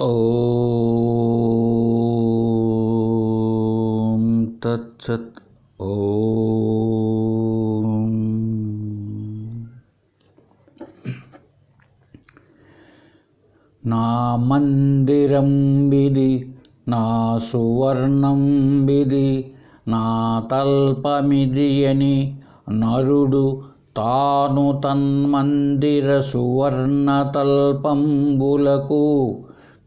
ఓం తత్సత్. ఓం నా మందిరం విది, నా సువర్ణం విది, నా తల్పమిది అని నరుడు తాను తన్మందిర సువర్ణ తల్పంబులకు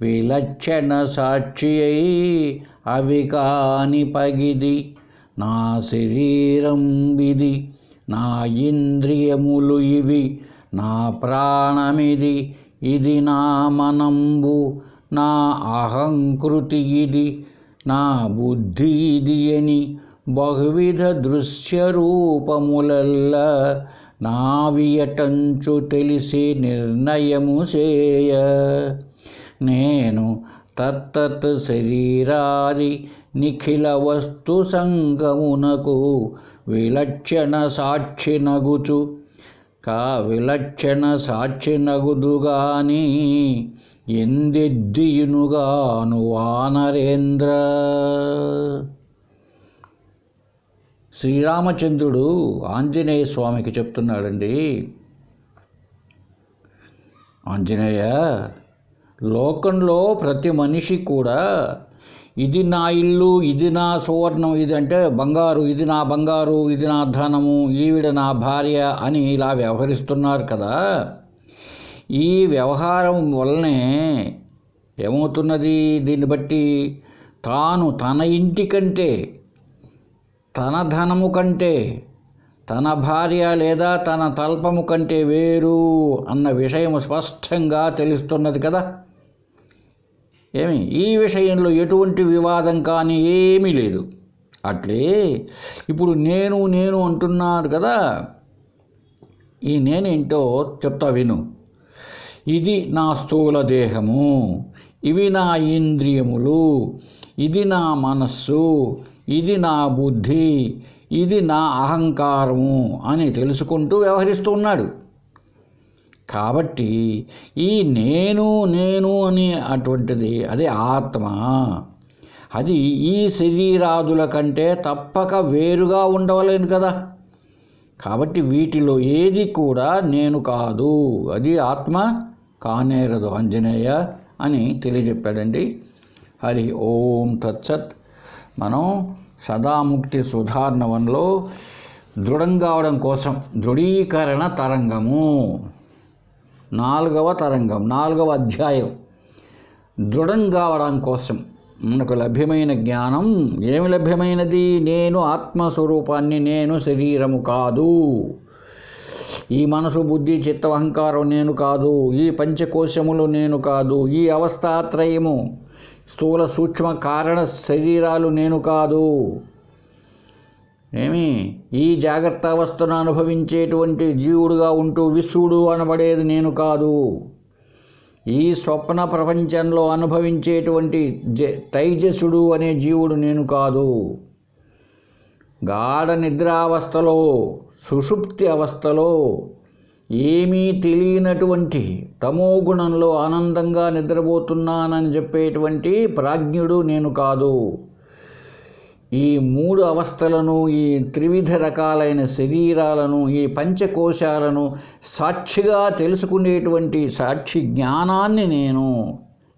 విలక్షణ సాక్షి అయి అవి కాని పగిది. నా శరీరం విది, నా ఇంద్రియములు ఇవి, నా ప్రాణమిది, ఇది నా మనంబు, నా అహంకృతి ఇది, నా బుద్ధి ఇది అని బహువిధ దృశ్య రూపములల్ల నావియటంచు తెలిసి నిర్ణయము చేయ. నేను తత్తత్ శరీరాది నిఖిల వస్తు సంగమునకు విలక్షణ సాక్షి నగుచు విలక్షణ సాక్షి నగుదుగాని ఎందెద్దియునుగాను వానరేంద్ర. శ్రీరామచంద్రుడు ఆంజనేయ స్వామికి చెప్తున్నాడండి, ఆంజనేయ, లోకంలో ప్రతి మనిషి కూడా ఇది నా ఇల్లు, ఇది నా సువర్ణం, ఇది అంటే బంగారు, ఇది నా బంగారు, ఇది నా ధనము, ఈవిడ నా భార్య అని ఇలా వ్యవహరిస్తున్నారు కదా. ఈ వ్యవహారం వల్లనే ఏమవుతున్నది? దీన్ని బట్టి తాను తన ఇంటి కంటే, తన ధనము కంటే, తన భార్య లేదా తన తల్పము కంటే వేరు అన్న విషయం స్పష్టంగా తెలుస్తున్నది కదా. ఈ విషయంలో ఎటువంటి వివాదం కానీ ఏమీ లేదు. అట్లే ఇప్పుడు నేను నేను అంటున్నాడు కదా, ఈ నేనేంటో చెప్తా విను. ఇది నా స్థూల దేహము, ఇవి నా ఇంద్రియములు, ఇది నా మనస్సు, ఇది నా బుద్ధి, ఇది నా అహంకారము అని తెలుసుకుంటూ వ్యవహరిస్తూ ఉన్నాడు. కాబట్టి ఈ నేను నేను అని అటువంటిది అదే ఆత్మ. అది ఈ శరీరాదుల కంటే తప్పక వేరుగా ఉండవలేను కదా. కాబట్టి వీటిలో ఏది కూడా నేను కాదు, అది ఆత్మ కానేరదు ఆంజనేయ అని తెలియజెప్పాడండి. హరి ఓం తత్సత్. మనం సదాముక్తి సుధార్ణవంలో దృఢం కావడం కోసం దృఢీకరణ తరంగము 4వ తరంగం 4వ అధ్యాయం దృఢం కావడం కోసం మనకు లభ్యమైన జ్ఞానం ఏమి లభ్యమైనది? నేను ఆత్మస్వరూపాన్ని, నేను శరీరము కాదు, ఈ మనసు బుద్ధి చిత్త అహంకారం నేను కాదు, ఈ పంచకోశములు నేను కాదు, ఈ అవస్థాత్రయము స్థూల సూక్ష్మ కారణ శరీరాలు నేను కాదు, ఈ జాగ్రత్త అవస్థను అనుభవించేటువంటి జీవుడుగా ఉంటూ విశ్వడు అనబడేది నేను కాదు, ఈ స్వప్న ప్రపంచంలో అనుభవించేటువంటి తైజసుడు అనే జీవుడు నేను కాదు, గాఢ నిద్రావస్థలో సుషుప్తి అవస్థలో ఏమీ తెలియనటువంటి తమోగుణంలో ఆనందంగా నిద్రపోతున్నానని చెప్పేటువంటి ప్రాజ్ఞుడు నేను కాదు. ఈ 3 అవస్థలను, ఈ త్రివిధ రకాలైన శరీరాలను, ఈ పంచకోశాలను సాక్షిగా తెలుసుకునేటువంటి సాక్షి జ్ఞానాన్ని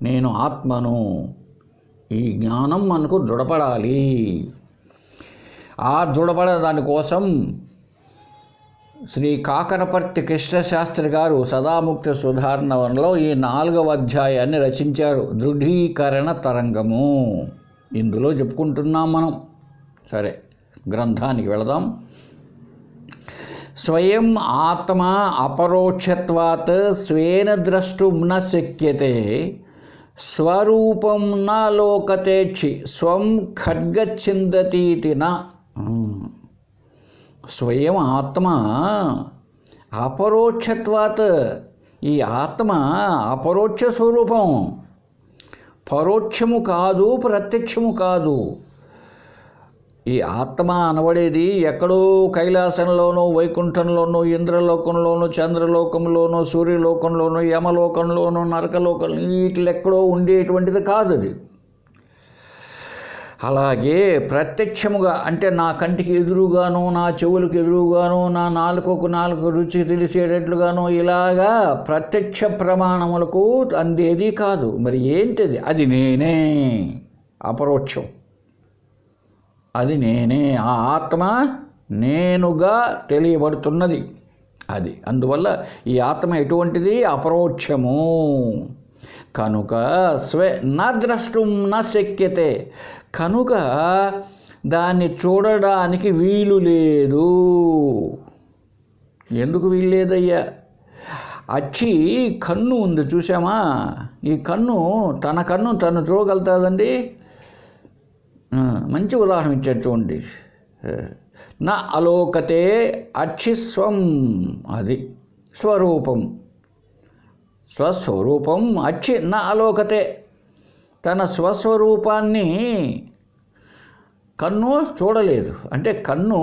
నేను ఆత్మను. ఈ జ్ఞానం మనకు దృఢపడాలి. ఆ దృఢపడ దానికోసం శ్రీ కాకరపర్తి కృష్ణశాస్త్రి గారు సదాముక్తి సుధార్ణవంలో ఈ 4వ అధ్యాయాన్ని రచించారు, దృఢీకరణ తరంగము. ఇందులో చెప్పుకుంటున్నాం మనం. సరే, గ్రంథానికి వెళదాం. స్వయం ఆత్మ అపరోక్షత్వాత్ స్వేన ద్రష్టుం న శక్యతే, స్వరూపం న లోకతేక్షి స్వం ఖడ్గచ్ఛిందతీతి న. స్వయం ఆత్మ అపరోక్షత్వాత్, ఈ ఆత్మ అపరోక్ష స్వరూపం, పరోక్షము కాదు, ప్రత్యక్షము కాదు. ఈ ఆత్మ అనబడేది ఎక్కడో కైలాసంలోనూ వైకుంఠంలోనూ ఇంద్రలోకంలోనూ చంద్రలోకంలోనూ సూర్యలోకంలోనూ యమలోకంలోనూ నరకలోకంలో వీటిలో ఎక్కడో ఉండేటువంటిది కాదు అది. అలాగే ప్రత్యక్షముగా అంటే నా కంటికి ఎదురుగాను, నా చెవులకు ఎదురుగాను, నా నాలుగు రుచి తెలిసేటట్లుగాను ఇలాగా ప్రత్యక్ష ప్రమాణములకు అందేది కాదు. మరి ఏంటిది? అది నేనే, అపరోక్షం. అది నేనే, ఆ ఆత్మ నేనుగా తెలియబడుతున్నది అది. అందువల్ల ఈ ఆత్మ ఎటువంటిది? అపరోక్షము. కనుక నా ద్రష్టం నా శక్యతే, కనుక దాన్ని చూడడానికి వీలు లేదు. ఎందుకు వీలు లేదయ్యా? అచ్చి కన్ను ఉంది చూసామా? ఈ కన్ను తన కన్ను తను చూడగలుగుతుందండి? మంచి ఉదాహరణ ఇచ్చారు చూడండి. నా అలోకతే అచ్చిస్వం, అది స్వరూపం. స్వస్వరూపం అచ్చి నా అలోకతే, తన స్వస్వరూపాన్ని కన్ను చూడలేదు. అంటే కన్ను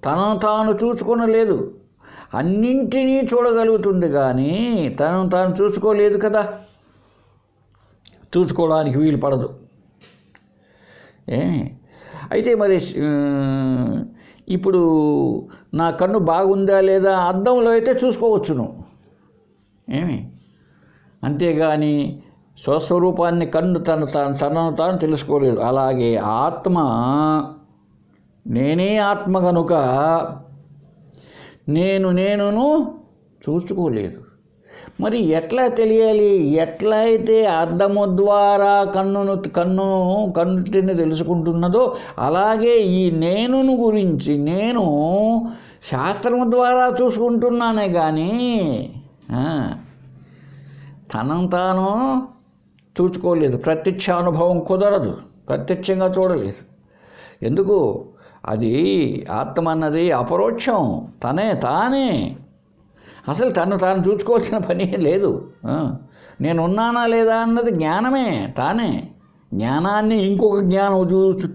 తనను తాను చూసుకొనలేదు. అన్నింటినీ చూడగలుగుతుంది కానీ తనను తాను చూసుకోలేదు కదా, చూసుకోవడానికి వీలు పడదు. అయితే మరి ఇప్పుడు నా కన్ను బాగుందా లేదా అద్దంలో అయితే చూసుకోవచ్చును, అంతేగాని స్వస్వరూపాన్ని కన్ను తనను తాను తెలుసుకోలేదు. అలాగే ఆత్మ నేనే ఆత్మ కనుక నేనును చూసుకోలేదు. మరి ఎట్లా తెలియాలి? ఎట్లా అయితే అద్దము ద్వారా కన్నుటిని తెలుసుకుంటున్నదో అలాగే ఈ నేనును గురించి నేను శాస్త్రము ద్వారా చూసుకుంటున్నానే కానీ తనను తాను చూసుకోలేదు. ప్రత్యక్ష అనుభవం కుదరదు, ప్రత్యక్షంగా చూడలేదు. ఎందుకు? అది ఆత్మ అన్నది అపరోక్షం, తానే అసలు తను తాను చూసుకోవాల్సిన పని లేదు. నేనున్నానా లేదా అన్నది జ్ఞానమే, తానే. జ్ఞానాన్ని ఇంకొక జ్ఞానం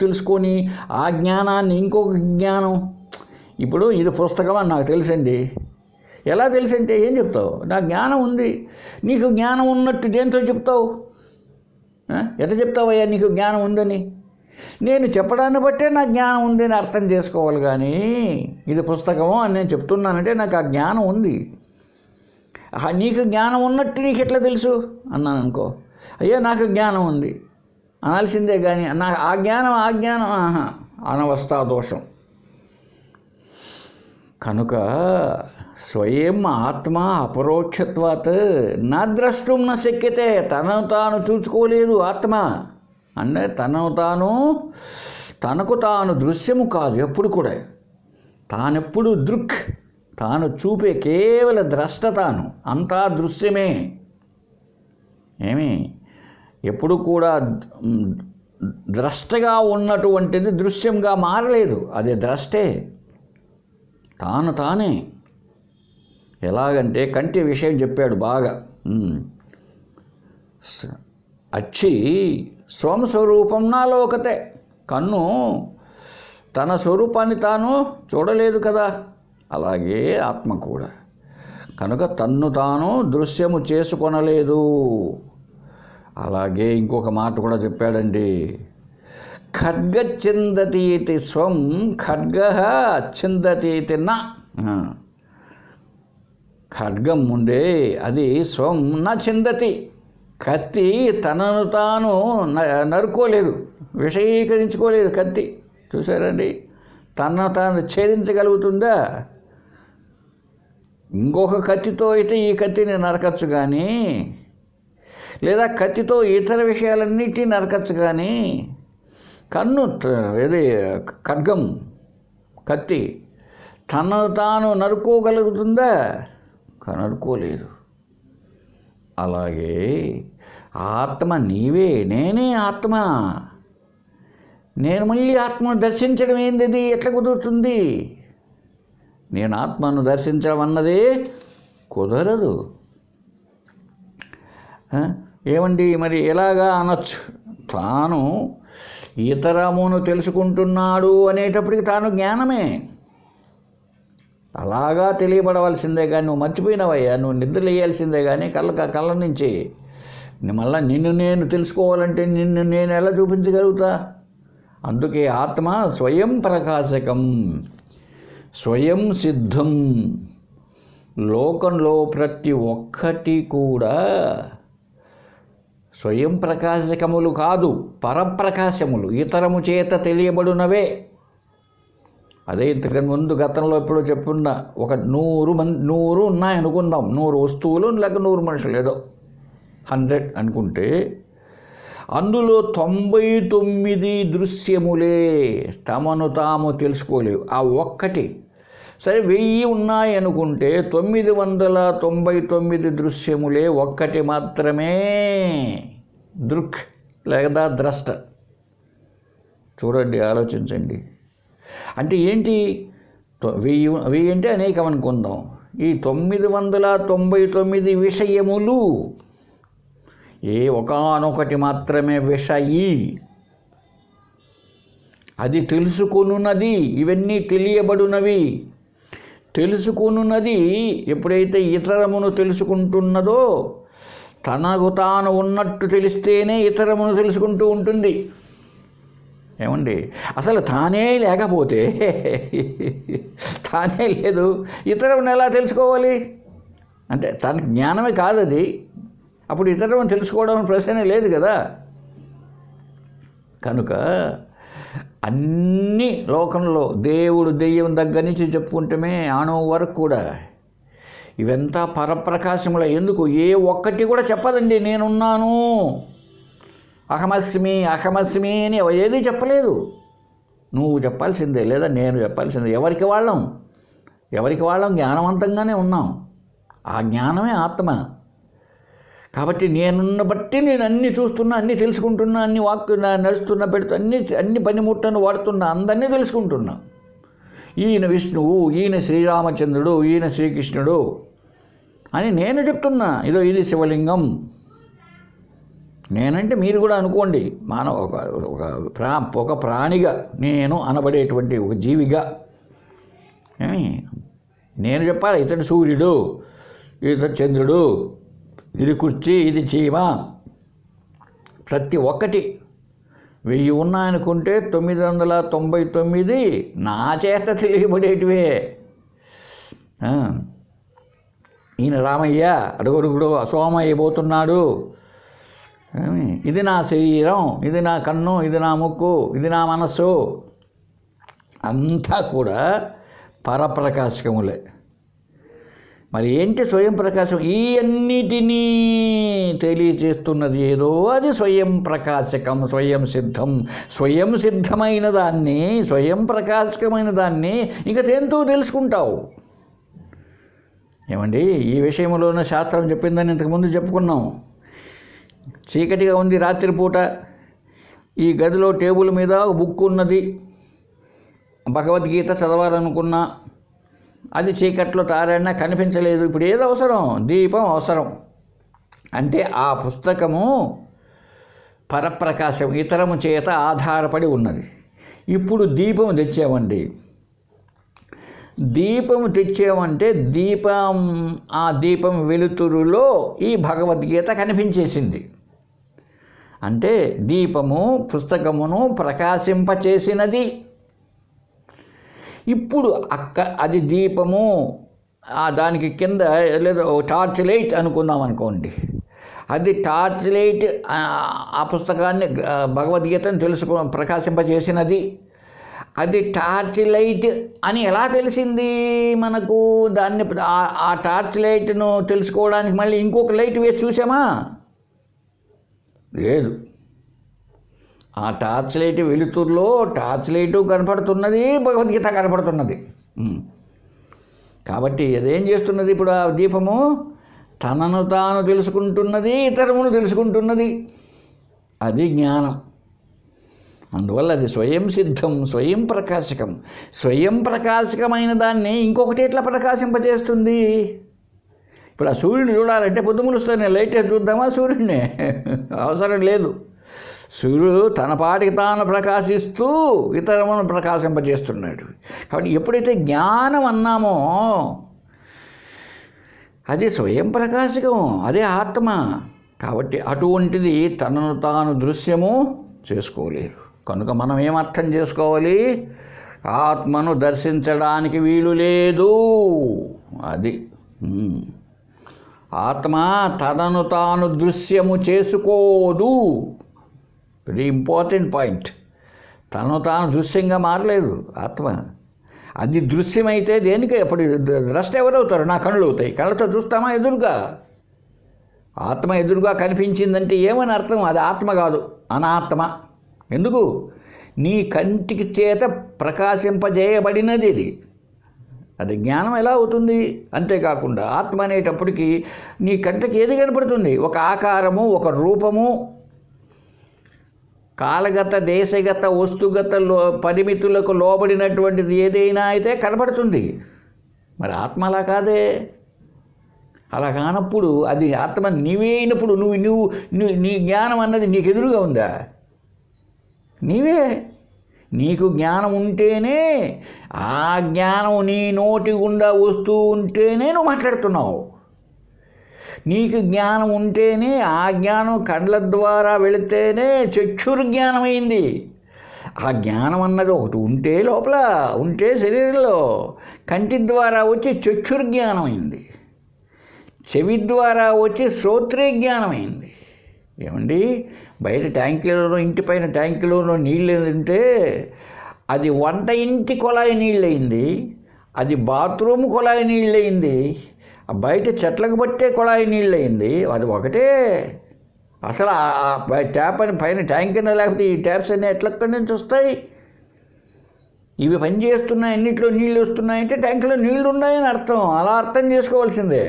తెలుసుకొని ఆ జ్ఞానాన్ని ఇంకొక జ్ఞానం. ఇప్పుడు ఇది పుస్తకం అని నాకు తెలుసండి. ఎలా తెలుసంటే ఏం చెప్తావు? నా జ్ఞానం ఉంది. నీకు జ్ఞానం ఉన్నట్టు దేంతో చెప్తావు? ఎట్లా చెప్తావయ్యా నీకు జ్ఞానం ఉందని? నేను చెప్పడాన్ని బట్టే నా జ్ఞానం ఉందని అర్థం చేసుకోవాలి కానీ ఇది పుస్తకము అని నేను చెప్తున్నానంటే నాకు ఆ జ్ఞానం ఉంది. నీకు జ్ఞానం ఉన్నట్టు నీకు ఎట్లా తెలుసు అన్నాను అనుకో, అయ్యా నాకు జ్ఞానం ఉంది అనాల్సిందే కానీ నాకు ఆ జ్ఞానం అనవస్థా దోషం. కనుక స్వయం ఆత్మ అపరోక్షత్వాత్ నా ద్రష్టం నా శక్యతే, తనను తాను చూసుకోలేదు ఆత్మ. అంటే తనకు తాను దృశ్యము కాదు ఎప్పుడు కూడా. తానెప్పుడు తాను చూపే కేవల ద్రష్ట, తాను అంతా దృశ్యమే. ఎప్పుడు కూడా ద్రష్టగా ఉన్నటువంటిది దృశ్యంగా మారలేదు, అదే ద్రష్టే, తానే. ఎలాగంటే కంటి విషయం చెప్పాడు బాగా. అచ్చి స్వం స్వరూపం నా లోకతే, కన్ను తన స్వరూపాన్ని తాను చూడలేదు కదా, అలాగే ఆత్మ కూడా. కనుక తన్ను తాను దృశ్యము చేసుకొనలేదు. అలాగే ఇంకొక మాట కూడా చెప్పాడండి. ఖడ్గ చిందతీతి స్వం ఖడ్గ చిందతీతి నా. ఖడ్గం ముందే అది స్వం నా చిందతి, కత్తి తనను తాను నరుకోలేదు, విషయీకరించుకోలేదు కత్తి. చూసారండి, తనను తాను ఛేదించగలుగుతుందా? ఇంకొక కత్తితో అయితే ఈ కత్తిని నరకచ్చు కానీ, లేదా కత్తితో ఇతర విషయాలన్నిటినీ నరకచ్చు కానీ కన్ను ఇది ఖడ్గం కత్తి తనను తాను నరుకోగలుగుతుందా? నరుకోలేదు. అలాగే ఆత్మ నీవే, నేనే ఆత్మ. నేను మళ్ళీ ఆత్మను దర్శించడం ఏంది? ఎట్లా కుదురుతుంది? నేను ఆత్మను దర్శించడం అన్నది కుదరదు. ఏమండి మరి ఎలాగా అనొచ్చు? తాను ఇతరమును తెలుసుకుంటున్నాడు అనేటప్పటికి తాను జ్ఞానమే. అలాగా తెలియబడవలసిందే కానీ నువ్వు మర్చిపోయినవయ్యా, నువ్వు నిద్రలేయాల్సిందే కానీ కళ్ళ నుంచి మళ్ళీ నిన్ను నేను తెలుసుకోవాలంటే నిన్ను నేను ఎలా చూపించగలుగుతా? అందుకే ఆత్మ స్వయం ప్రకాశకం, స్వయం సిద్ధం. లోకంలో ప్రతి ఒక్కటి కూడా స్వయం ప్రకాశకములు కాదు, పరప్రకాశములు, ఇతరము చేత తెలియబడునవే. అదే ఇంతకు ముందు గతంలో ఎప్పుడో చెప్పున్నా, ఒక 100 ఉన్నాయనుకుందాం, 100 వస్తువులు లేక 100 మనుషులు, ఏదో 100 అనుకుంటే అందులో 99 దృశ్యములే, తమను తాము తెలుసుకోలేవు. ఆ ఒక్కటి సరే 1000 ఉన్నాయి అనుకుంటే 999 దృశ్యములే, ఒక్కటి మాత్రమే దృక్ లేదా ద్రష్ట. చూడండి, ఆలోచించండి. అంటే ఏంటి? 1000 అంటే అనేకం అనుకుందాం. ఈ 999 విషయములు ఏ ఒకానొకటి మాత్రమే విషయి. అది తెలుసుకొనున్నది, ఇవన్నీ తెలియబడునవి. తెలుసుకొనున్నది ఎప్పుడైతే ఇతరమును తెలుసుకుంటున్నదో, తనకు తాను ఉన్నట్టు తెలిస్తేనే ఇతరమును తెలుసుకుంటూ ఉంటుంది. ఏమండి, అసలు తానే లేకపోతే, తానే లేదు, ఇతరులను ఎలా తెలుసుకోవాలి? అంటే తన జ్ఞానమే కాదు అది, అప్పుడు ఇతరులను తెలుసుకోవడం ప్రశ్నే లేదు కదా. కనుక అన్ని లోకంలో దేవుడు దెయ్యం దగ్గర నుంచి చెప్పుకుంటమే అణువు వరకు కూడా ఇవంతా పరప్రకాశముల. ఎందుకు? ఏ ఒక్కటి కూడా చెప్పదండి నేనున్నాను, అహమస్మి అహమస్మి అని ఏది చెప్పలేదు. నువ్వు చెప్పాల్సిందే, లేదా నేను చెప్పాల్సిందే. ఎవరికి వాళ్ళం జ్ఞానవంతంగానే ఉన్నాం. ఆ జ్ఞానమే ఆత్మ. కాబట్టి నేనున్న బట్టి నేను అన్నీ చూస్తున్నా, అన్నీ తెలుసుకుంటున్నా, అన్ని నడుస్తున్నా, అన్ని పనిముట్లను వాడుతున్నా, అందరినీ తెలుసుకుంటున్నా. ఈయన విష్ణువు, ఈయన శ్రీరామచంద్రుడు, ఈయన శ్రీకృష్ణుడు అని నేను చెప్తున్నా. ఇది శివలింగం. నేనంటే మీరు కూడా అనుకోండి, ఒక ప్రాణిగా, నేను అనబడేటువంటి ఒక జీవిగా నేను చెప్పాలి. ఇతడు సూర్యుడు, ఇతడు చంద్రుడు, ఇది కుర్చీ, ఇది చీమ. ప్రతి ఒక్కటి 1000 ఉన్నాయనుకుంటే 999 నా చేత తెలియబడేటివే. ఈయన రామయ్య అడుగడుగుడు సోమయ్య పోతున్నాడు, ఇది నా శరీరం, ఇది నా కన్ను, ఇది నా ముక్కు, ఇది నా మనస్సు, అంతా కూడా పరప్రకాశకములే. మరి ఏంటి స్వయం ప్రకాశం? ఈ అన్నిటినీ తెలియచేస్తున్నది ఏదో అది స్వయం ప్రకాశకం, స్వయం సిద్ధం. స్వయం సిద్ధమైన దాన్ని, స్వయం ప్రకాశకమైన దాన్ని ఇక దేంతో తెలుసుకుంటావు? ఏమండి, ఈ విషయంలోనే శాస్త్రం చెప్పిందని ఇంతకుముందు చెప్పుకున్నాం. చీకటిగా ఉంది రాత్రిపూట, ఈ గదిలో టేబుల్ మీద ఒక బుక్ ఉన్నది, భగవద్గీత చదవాలనుకున్నా, అది చీకట్లో తారాడినా కనిపించలేదు. ఇప్పుడు ఏది అవసరం? దీపం అవసరం. అంటే ఆ పుస్తకము పరప్రకాశం, ఇతరము చేత ఆధారపడి ఉన్నది. ఇప్పుడు దీపం తెచ్చామండి. దీపం తెచ్చామంటే ఆ దీపం వెలుతురులో ఈ భగవద్గీత కనిపించేసింది. అంటే దీపము పుస్తకమును ప్రకాశింపచేసినది. ఇప్పుడు అది దీపము, దానికి కింద లేదా టార్చ్ లైట్ అనుకుందాం అనుకోండి. అది టార్చ్ లైట్ ఆ పుస్తకాన్ని, భగవద్గీతను ప్రకాశింపచేసినది. అది టార్చ్ లైట్ అని ఎలా తెలిసింది మనకు? దాన్ని ఆ టార్చ్ లైట్ను తెలుసుకోవడానికి మళ్ళీ ఇంకొక లైట్ వేసి చూసామా? లేదు. ఆ టార్చ్ లైట్ వెలుతురులో టార్చ్ లైటు కనపడుతున్నది, భగవద్గీత కనపడుతున్నది. కాబట్టి అదేం చేస్తున్నది? ఇప్పుడు ఆ దీపము తనను తాను తెలుసుకుంటున్నది, ఇతరమును తెలుసుకుంటున్నది. అది జ్ఞానం. అందువల్ల అది స్వయం సిద్ధం, స్వయం ప్రకాశకం. స్వయం ప్రకాశకమైన దాన్ని ఇంకొకటి ఎట్లా ప్రకాశింపజేస్తుంది? ఇప్పుడు ఆ సూర్యుని చూడాలంటే పొద్దుములుస్తానే లైట్ చూద్దామా? సూర్యుడిని అవసరం లేదు. సూర్యుడు తన పాటికి తాను ప్రకాశిస్తూ ఇతరులను ప్రకాశింపజేస్తున్నాడు. కాబట్టి ఎప్పుడైతే జ్ఞానం అన్నామో అది స్వయం ప్రకాశకం, అదే ఆత్మ. కాబట్టి అటువంటిది తనను తాను దృశ్యము చేసుకోలేదు. కనుక మనం ఏమర్థం చేసుకోవాలి? ఆత్మను దర్శించడానికి వీలు లేదు. అది ఆత్మ తనను తాను దృశ్యము చేసుకోదు. ఇది ఇంపార్టెంట్ పాయింట్. తనను తాను దృశ్యంగా మారలేదు ఆత్మ. అది దృశ్యమైతే దేనికి అప్పుడు ద్రష్ట ఎవరవుతారు? నా కళ్ళు అవుతాయి. కళ్ళతో చూస్తామా? ఎదురుగా ఆత్మ ఎదురుగా కనిపించిందంటే ఏమని అర్థం? అది ఆత్మ కాదు, అనాత్మ. ఎందుకు? నీ కంటికి చేత ప్రకాశింపజేయబడినది ఇది. అది జ్ఞానం ఎలా అవుతుంది? అంతేకాకుండా ఆత్మ అనేటప్పటికీ నీ కంటికి ఏది కనపడుతుంది? ఒక ఆకారము, ఒక రూపము, కాలగత దేశగత వస్తుగత పరిమితులకు లోబడినటువంటిది ఏదైనా అయితే కనపడుతుంది. మరి ఆత్మ అలా కాదే. అలా కానప్పుడు అది ఆత్మ నీవే అయినప్పుడు నీ జ్ఞానం అన్నది నీకు ఎదురుగా ఉందా? నీవే. నీకు జ్ఞానం ఉంటేనే, ఆ జ్ఞానం నీ నోటి గుండా వస్తూ ఉంటేనే నువ్వు మాట్లాడుతున్నావు. నీకు జ్ఞానం ఉంటేనే, ఆ జ్ఞానం కండ్ల ద్వారా వెళితేనే చక్షుర్జ్ఞానమైంది. ఆ జ్ఞానం అన్నది ఒకటి ఉంటే లోపల ఉంటే శరీరంలో కంటి ద్వారా వచ్చి చక్షుర్జ్ఞానమైంది, చెవి ద్వారా వచ్చి శ్రోత్రేజ్ఞానమైంది. ఏమండి, బయట ట్యాంకీలలో, ఇంటిపైన ట్యాంకీలలో నీళ్ళు ఏంటంటే అది వంట ఇంటి కొళాయి నీళ్ళయింది, అది బాత్రూమ్ కొళాయి నీళ్ళయింది, బయట చెట్లకు పట్టే కొళాయి నీళ్ళయింది. అది ఒకటే. అసలు ట్యాప్ అని పైన ట్యాంక్ అయినా లేకపోతే ఈ ట్యాప్స్ అన్నీ ఎట్లక్కడి నుంచి వస్తాయి? ఇవి పనిచేస్తున్నాయి, అన్నింటిలో నీళ్ళు వస్తున్నాయంటే ట్యాంకులో నీళ్ళు ఉన్నాయని అర్థం. అలా అర్థం చేసుకోవాల్సిందే.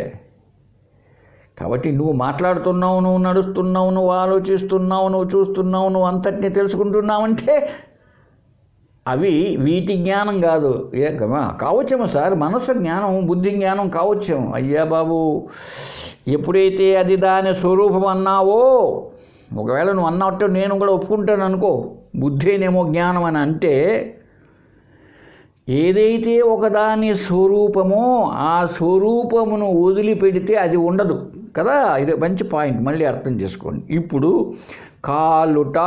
కాబట్టి నువ్వు మాట్లాడుతున్నావు, నువ్వు నడుస్తున్నావు, నువ్వు ఆలోచిస్తున్నావు, నువ్వు చూస్తున్నావు, నువ్వు అంతటినీ తెలుసుకుంటున్నావంటే అవి వీటి జ్ఞానం కాదు. కావచ్చేమో సార్, మనస్సు జ్ఞానం, బుద్ధి జ్ఞానం కావచ్చేమో. అయ్యా బాబు, ఎప్పుడైతే అది దాని స్వరూపం అన్నావో, ఒకవేళ నువ్వు అన్నట్టు నేను కూడా ఒప్పుకుంటాను అనుకో, బుద్ధేనేమో జ్ఞానం అని అంటే, ఏదైతే ఒకదాని స్వరూపమో ఆ స్వరూపమును వదిలిపెడితే అది ఉండదు కదా. ఇది మంచి పాయింట్, మళ్ళీ అర్థం చేసుకోండి. ఇప్పుడు కాలుట,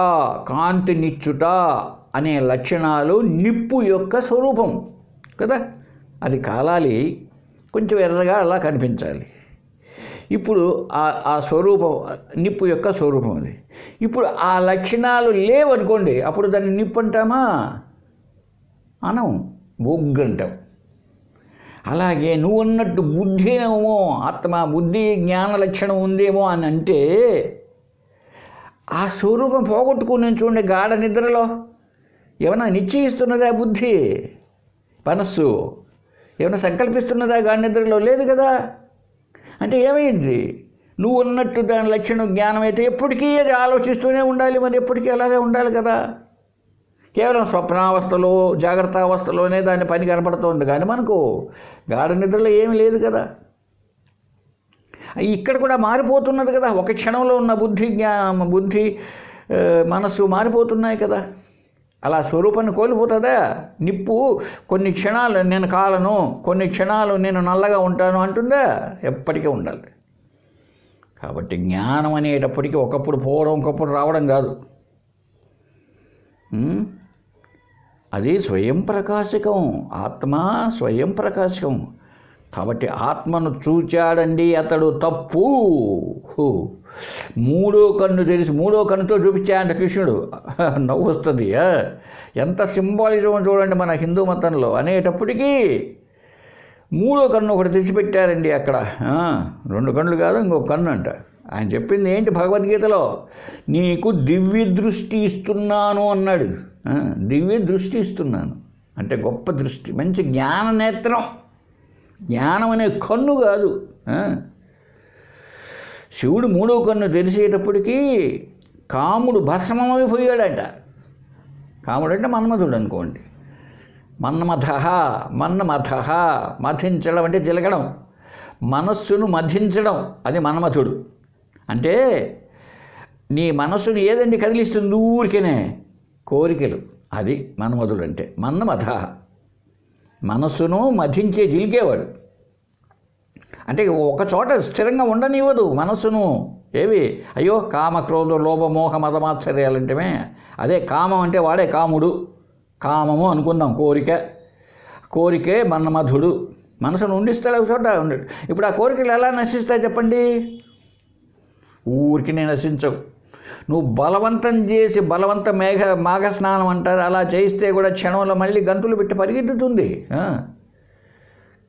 కాంతినిచ్చుట అనే లక్షణాలు నిప్పు యొక్క స్వరూపం కదా. అది కాలాలి, కొంచెం ఎర్రగా అలా కనిపించాలి. ఇప్పుడు ఆ స్వరూపం నిప్పు యొక్క స్వరూపం అది. ఇప్పుడు ఆ లక్షణాలు లేవనుకోండి, అప్పుడు దాన్ని నిప్పు అంటామా? అనం, బొగ్గంటాం. అలాగే నువ్వు అన్నట్టు బుద్ధి ఏమో, ఆత్మ బుద్ధి జ్ఞాన లక్షణం ఉందేమో అని అంటే, ఆ స్వరూపం పోగొట్టుకుని చూడండి. గాఢ నిద్రలో ఏమైనా నిశ్చయిస్తున్నదా బుద్ధి? మనస్సు ఏమైనా సంకల్పిస్తున్నదా గాఢ నిద్రలో? లేదు కదా. అంటే ఏమైంది? నువ్వు ఉన్నట్టు దాని లక్షణం జ్ఞానం అయితే ఎప్పటికీ అది ఆలోచిస్తూనే ఉండాలి. మరి ఎప్పటికీ అలాగే ఉండాలి కదా. కేవలం స్వప్నావస్థలో, జాగ్రత్త అవస్థలోనే దాని పని కనపడుతోంది, కానీ మనకు గాఢ నిద్రలో ఏమీ లేదు కదా. ఇక్కడ కూడా మారిపోతున్నది కదా. ఒక క్షణంలో ఉన్న బుద్ధి మనస్సు మారిపోతున్నాయి కదా. అలా స్వరూపాన్ని కోల్పోతుందా? నిప్పు కొన్ని క్షణాలు నేను కాలను, కొన్ని క్షణాలు నేను నల్లగా ఉంటాను అంటుందా? ఎప్పటికీ ఉండాలి. కాబట్టి జ్ఞానం అనేటప్పటికీ ఒకప్పుడు పోవడం, ఒకప్పుడు రావడం కాదు. అది స్వయం ప్రకాశకం. ఆత్మ స్వయం ప్రకాశకం. కాబట్టి ఆత్మను చూచాడండి అతడు తప్పు. మూడో కన్ను తెలిసి మూడో కన్నుతో చూపించాడంట కృష్ణుడు. నవ్వు వస్తుంది. ఎంత సింబాలిజం చూడండి మన హిందూ మతంలో. అనేటప్పటికీ మూడో కన్ను ఒకటి తెచ్చిపెట్టారండి అక్కడ. రెండు కన్నులు కాదు, ఇంకొక కన్ను అంట. ఆయన చెప్పింది ఏంటి భగవద్గీతలో? నీకు దివ్య దృష్టి ఇస్తున్నాను అన్నాడు. దివ్య దృష్టి ఇస్తున్నాను అంటే గొప్ప దృష్టి, మంచి జ్ఞాన నేత్రం. జ్ఞానం అనే కన్ను కాదు. శివుడు మూడో కన్ను తెరిచేటప్పటికీ కాముడు భస్మమైపోయాడట. కాముడు అంటే మన్మధుడు అనుకోండి. మన్మథ, మథించడం అంటే చిలకడం, మనస్సును మథించడం, అది మన్మథుడు. అంటే నీ మనస్సును ఏదండి కదిలిస్తుంది ఊరికేనే? కోరికలు. అది మన్మధుడు అంటే. మన్మథ, మనస్సును మధించే జిలికేవాడు. అంటే ఒక చోట స్థిరంగా ఉండనివ్వదు మనస్సును. ఏవి? అయ్యో కామ క్రోధ లోభ మోహ మదమాత్సర్యాలంటే అదే కామం అంటే వాడే కాముడు. కామము అనుకుందాం, కోరికే మన్మధుడు. మనసును ఉండిస్తాడు ఒక చోట ఉండడు. ఇప్పుడు ఆ కోరికలు ఎలా నశిస్తాయి చెప్పండి? ఊరికి నశించవు. నువ్వు బలవంతం చేసి మాఘ స్నానం అంటారు, అలా చేయిస్తే కూడా క్షణంలో మళ్ళీ గంతులు పెట్టి పరిగెత్తుతుంది.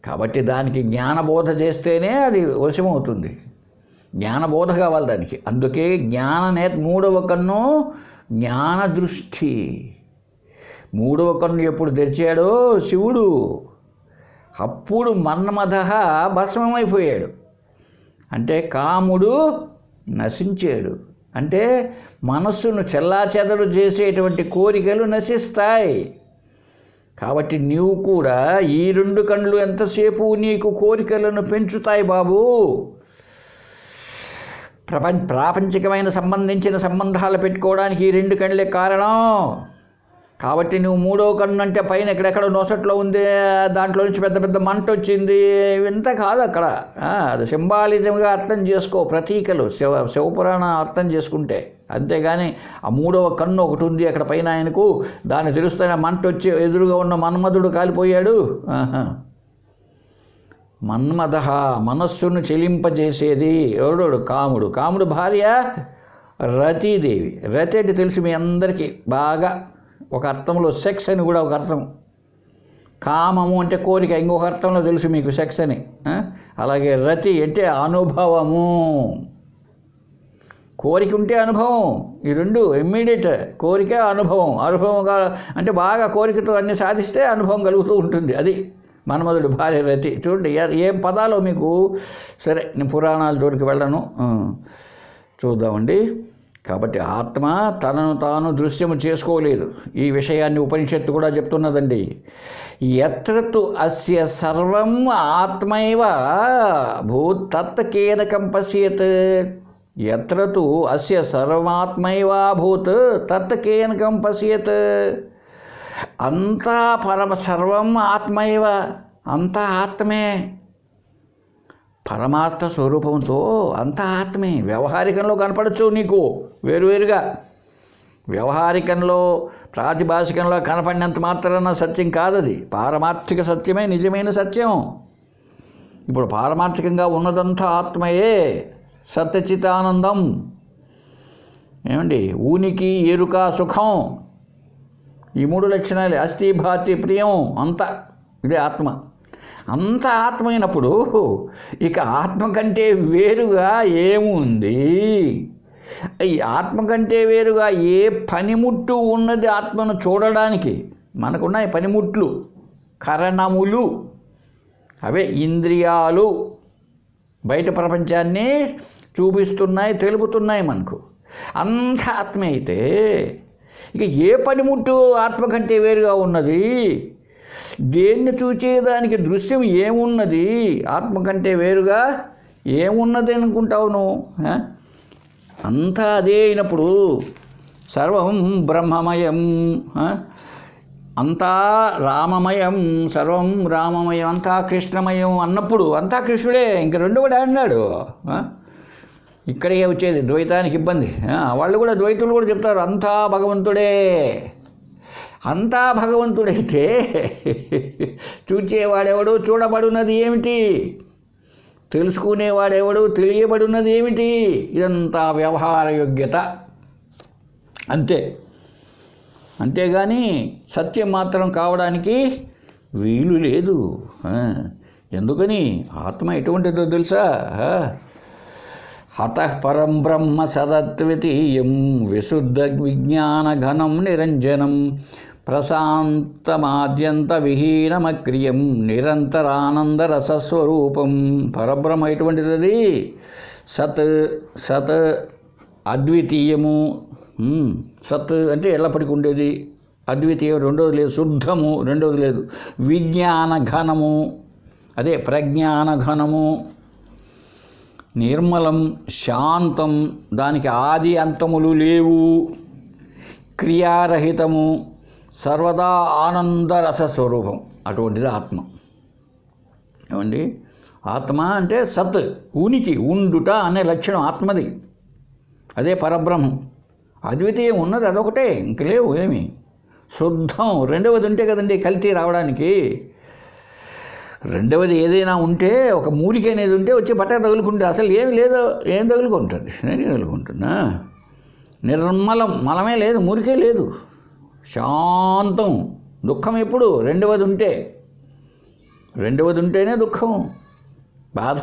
కాబట్టి దానికి జ్ఞానబోధ చేస్తేనే అది వశమవుతుంది. జ్ఞానబోధ కావాలి దానికి. అందుకే మూడవ కన్ను జ్ఞాన దృష్టి. మూడవ కన్ను ఎప్పుడు తెరిచాడో శివుడు, అప్పుడు మన్మథ భస్మమైపోయాడు. అంటే కాముడు నశించాడు. అంటే మనస్సును చెల్లాచెదరు చేసేటువంటి కోరికలు నశిస్తాయి. కాబట్టి నీవు కూడా ఈ 2 కళ్ళు ఎంతసేపు నీకు కోరికలను పెంచుతాయి బాబు. ప్రాపంచికమైన సంబంధించిన సంబంధాలు పెట్టుకోవడానికి ఈ 2 కళ్ళే కారణం. కాబట్టి నువ్వు 3వ కన్ను అంటే పైన ఎక్కడెక్కడ నొసట్లో ఉంది, దాంట్లో నుంచి పెద్ద పెద్ద మంట వచ్చింది, ఇంత కాదు అక్కడ. అది సింబాలిజంగా అర్థం చేసుకో, ప్రతీకలు. శివపురాణ అర్థం చేసుకుంటే. అంతేగాని ఆ 3వ కన్ను ఒకటి ఉంది అక్కడ పైన ఆయనకు, దాన్ని తెలుస్తున్న మంట వచ్చి ఎదురుగా ఉన్న మన్మధుడు కాలిపోయాడు. మన్మథ మనస్సును చెలింపజేసేది ఎవడోడు? కాముడు భార్య రతీదేవి. రతి అంటే తెలుసు మీ అందరికీ బాగా. ఒక అర్థంలో సెక్స్ అని కూడా ఒక అర్థం. కామము అంటే కోరిక, ఇంకొక అర్థంలో తెలుసు మీకు సెక్స్ అని. అలాగే రతి అంటే అనుభవము. కోరిక ఉంటే అనుభవం, ఈ 2 ఇమ్మీడియట్. కోరిక అనుభవంగా అంటే బాగా కోరికతో అన్ని సాధిస్తే అనుభవం కలుగుతూ ఉంటుంది. అది మన్మధుడు భార్య రతి. చూడండి ఏం పదాలో మీకు. సరే, నేను పురాణాల జోలికి వెళ్ళను, చూద్దామండి. కాబట్టి ఆత్మ తనను తాను దృశ్యము చేసుకోలేదు. ఈ విషయాన్ని ఉపనిషత్తు కూడా చెప్తున్నదండి. యత్రతు అస్య సర్వం ఆత్మైవ భూత్ తత్కేనకం పశ్యేత్. యత్రతు అస్య సర్వాత్మైవ భూత్ తత్కేనకం పశ్యేత్. అంతా సర్వం ఆత్మైవ, అంతా ఆత్మే. పరమార్థ స్వరూపంతో అంతా ఆత్మే. వ్యవహారికంలో కనపడచ్చు నీకు వేరువేరుగా. వ్యవహారికంలో ప్రాతిభాషికంలో కనపడినంత మాత్రాన సత్యం కాదది. పారమార్థిక సత్యమే నిజమైన సత్యం. ఇప్పుడు పారమార్థికంగా ఉన్నదంతా ఆత్మయే, సత్యచితానందం. ఏమండి? ఉనికి, ఎరుక, సుఖం, ఈ 3 లక్షణాలే. అస్థి భాతి ప్రియం, అంతా ఇదే ఆత్మ. అంత ఆత్మ అయినప్పుడు ఇక ఆత్మ కంటే వేరుగా ఏముంది? ఈ ఆత్మ కంటే వేరుగా ఏ పనిముట్టు ఉన్నది ఆత్మను చూడడానికి? మనకున్నాయి పనిముట్లు, కరణములు, అవే ఇంద్రియాలు. బయట ప్రపంచాన్ని చూపిస్తున్నాయి, తెలుపుతున్నాయి మనకు. అంత ఆత్మ అయితే ఇక ఏ పనిముట్టు ఆత్మ కంటే వేరుగా ఉన్నది? దేన్ని చూచేదానికి దృశ్యం ఏమున్నది? ఆత్మ కంటే వేరుగా ఏమున్నది అనుకుంటావు నువ్వు? అంతా అదే అయినప్పుడు సర్వం బ్రహ్మమయం, అంతా రామమయం, సర్వం రామమయం, అంతా కృష్ణమయం అన్నప్పుడు అంతా కృష్ణుడే. ఇంక 2 కూడా అన్నాడు. ఇక్కడికే వచ్చేది ద్వైతానికి ఇబ్బంది. వాళ్ళు కూడా ద్వైతులు కూడా చెప్తారు అంతా భగవంతుడే. అంతా భగవంతుడైతే చూచేవాడెవడు, చూడబడున్నది ఏమిటి? తెలుసుకునేవాడెవడు, తెలియబడున్నది ఏమిటి? ఇదంతా వ్యవహార యోగ్యత అంతే. అంతేగాని సత్యం మాత్రం కావడానికి వీలు లేదు. ఎందుకని? ఆత్మ ఎటువంటిదో తెలుసా? అతః పరం బ్రహ్మ సదద్వితీయం విశుద్ధ విజ్ఞాన ఘనం నిరంజనం ప్రశాంతమాద్యంత విహీనమక్రియం నిరంతరానందరసస్వరూపం. పరబ్రహ్మ ఎటువంటిది? సత్ అద్వితీయము. సత్ అంటే ఎల్లప్పటికీ ఉండేది. అద్వితీయం రెండోది లేదు. శుద్ధము రెండోది లేదు. విజ్ఞాన ఘనము, అదే ప్రజ్ఞాన ఘనము. నిర్మలం, శాంతం, దానికి ఆది అంతములు లేవు, క్రియారహితము, సర్వదా ఆనందరస స్వరూపం. అటువంటిది ఆత్మ. ఏమండి, ఆత్మ అంటే సత్, ఉనికి, ఉండుట అనే లక్షణం ఆత్మది. అదే పరబ్రహ్మం. అద్వితీయం ఉన్నది అదొకటే, ఇంక లేవు ఏమి. శుద్ధం రెండవది ఉంటే కదండి కల్తీ రావడానికి. రెండవది ఏదైనా ఉంటే, ఒక మూలిక అనేది ఉంటే వచ్చి బట్ట తగులుకుంటే అసలు ఏమి లేదో, ఏం తగులుకుంటుంది? నేను తగులుకుంటున్నా. నిర్మలం, మలమే లేదు, మురికే లేదు. శాంతం, దుఃఖం ఎప్పుడు రెండవది ఉంటే. రెండవది ఉంటేనే దుఃఖం, బాధ.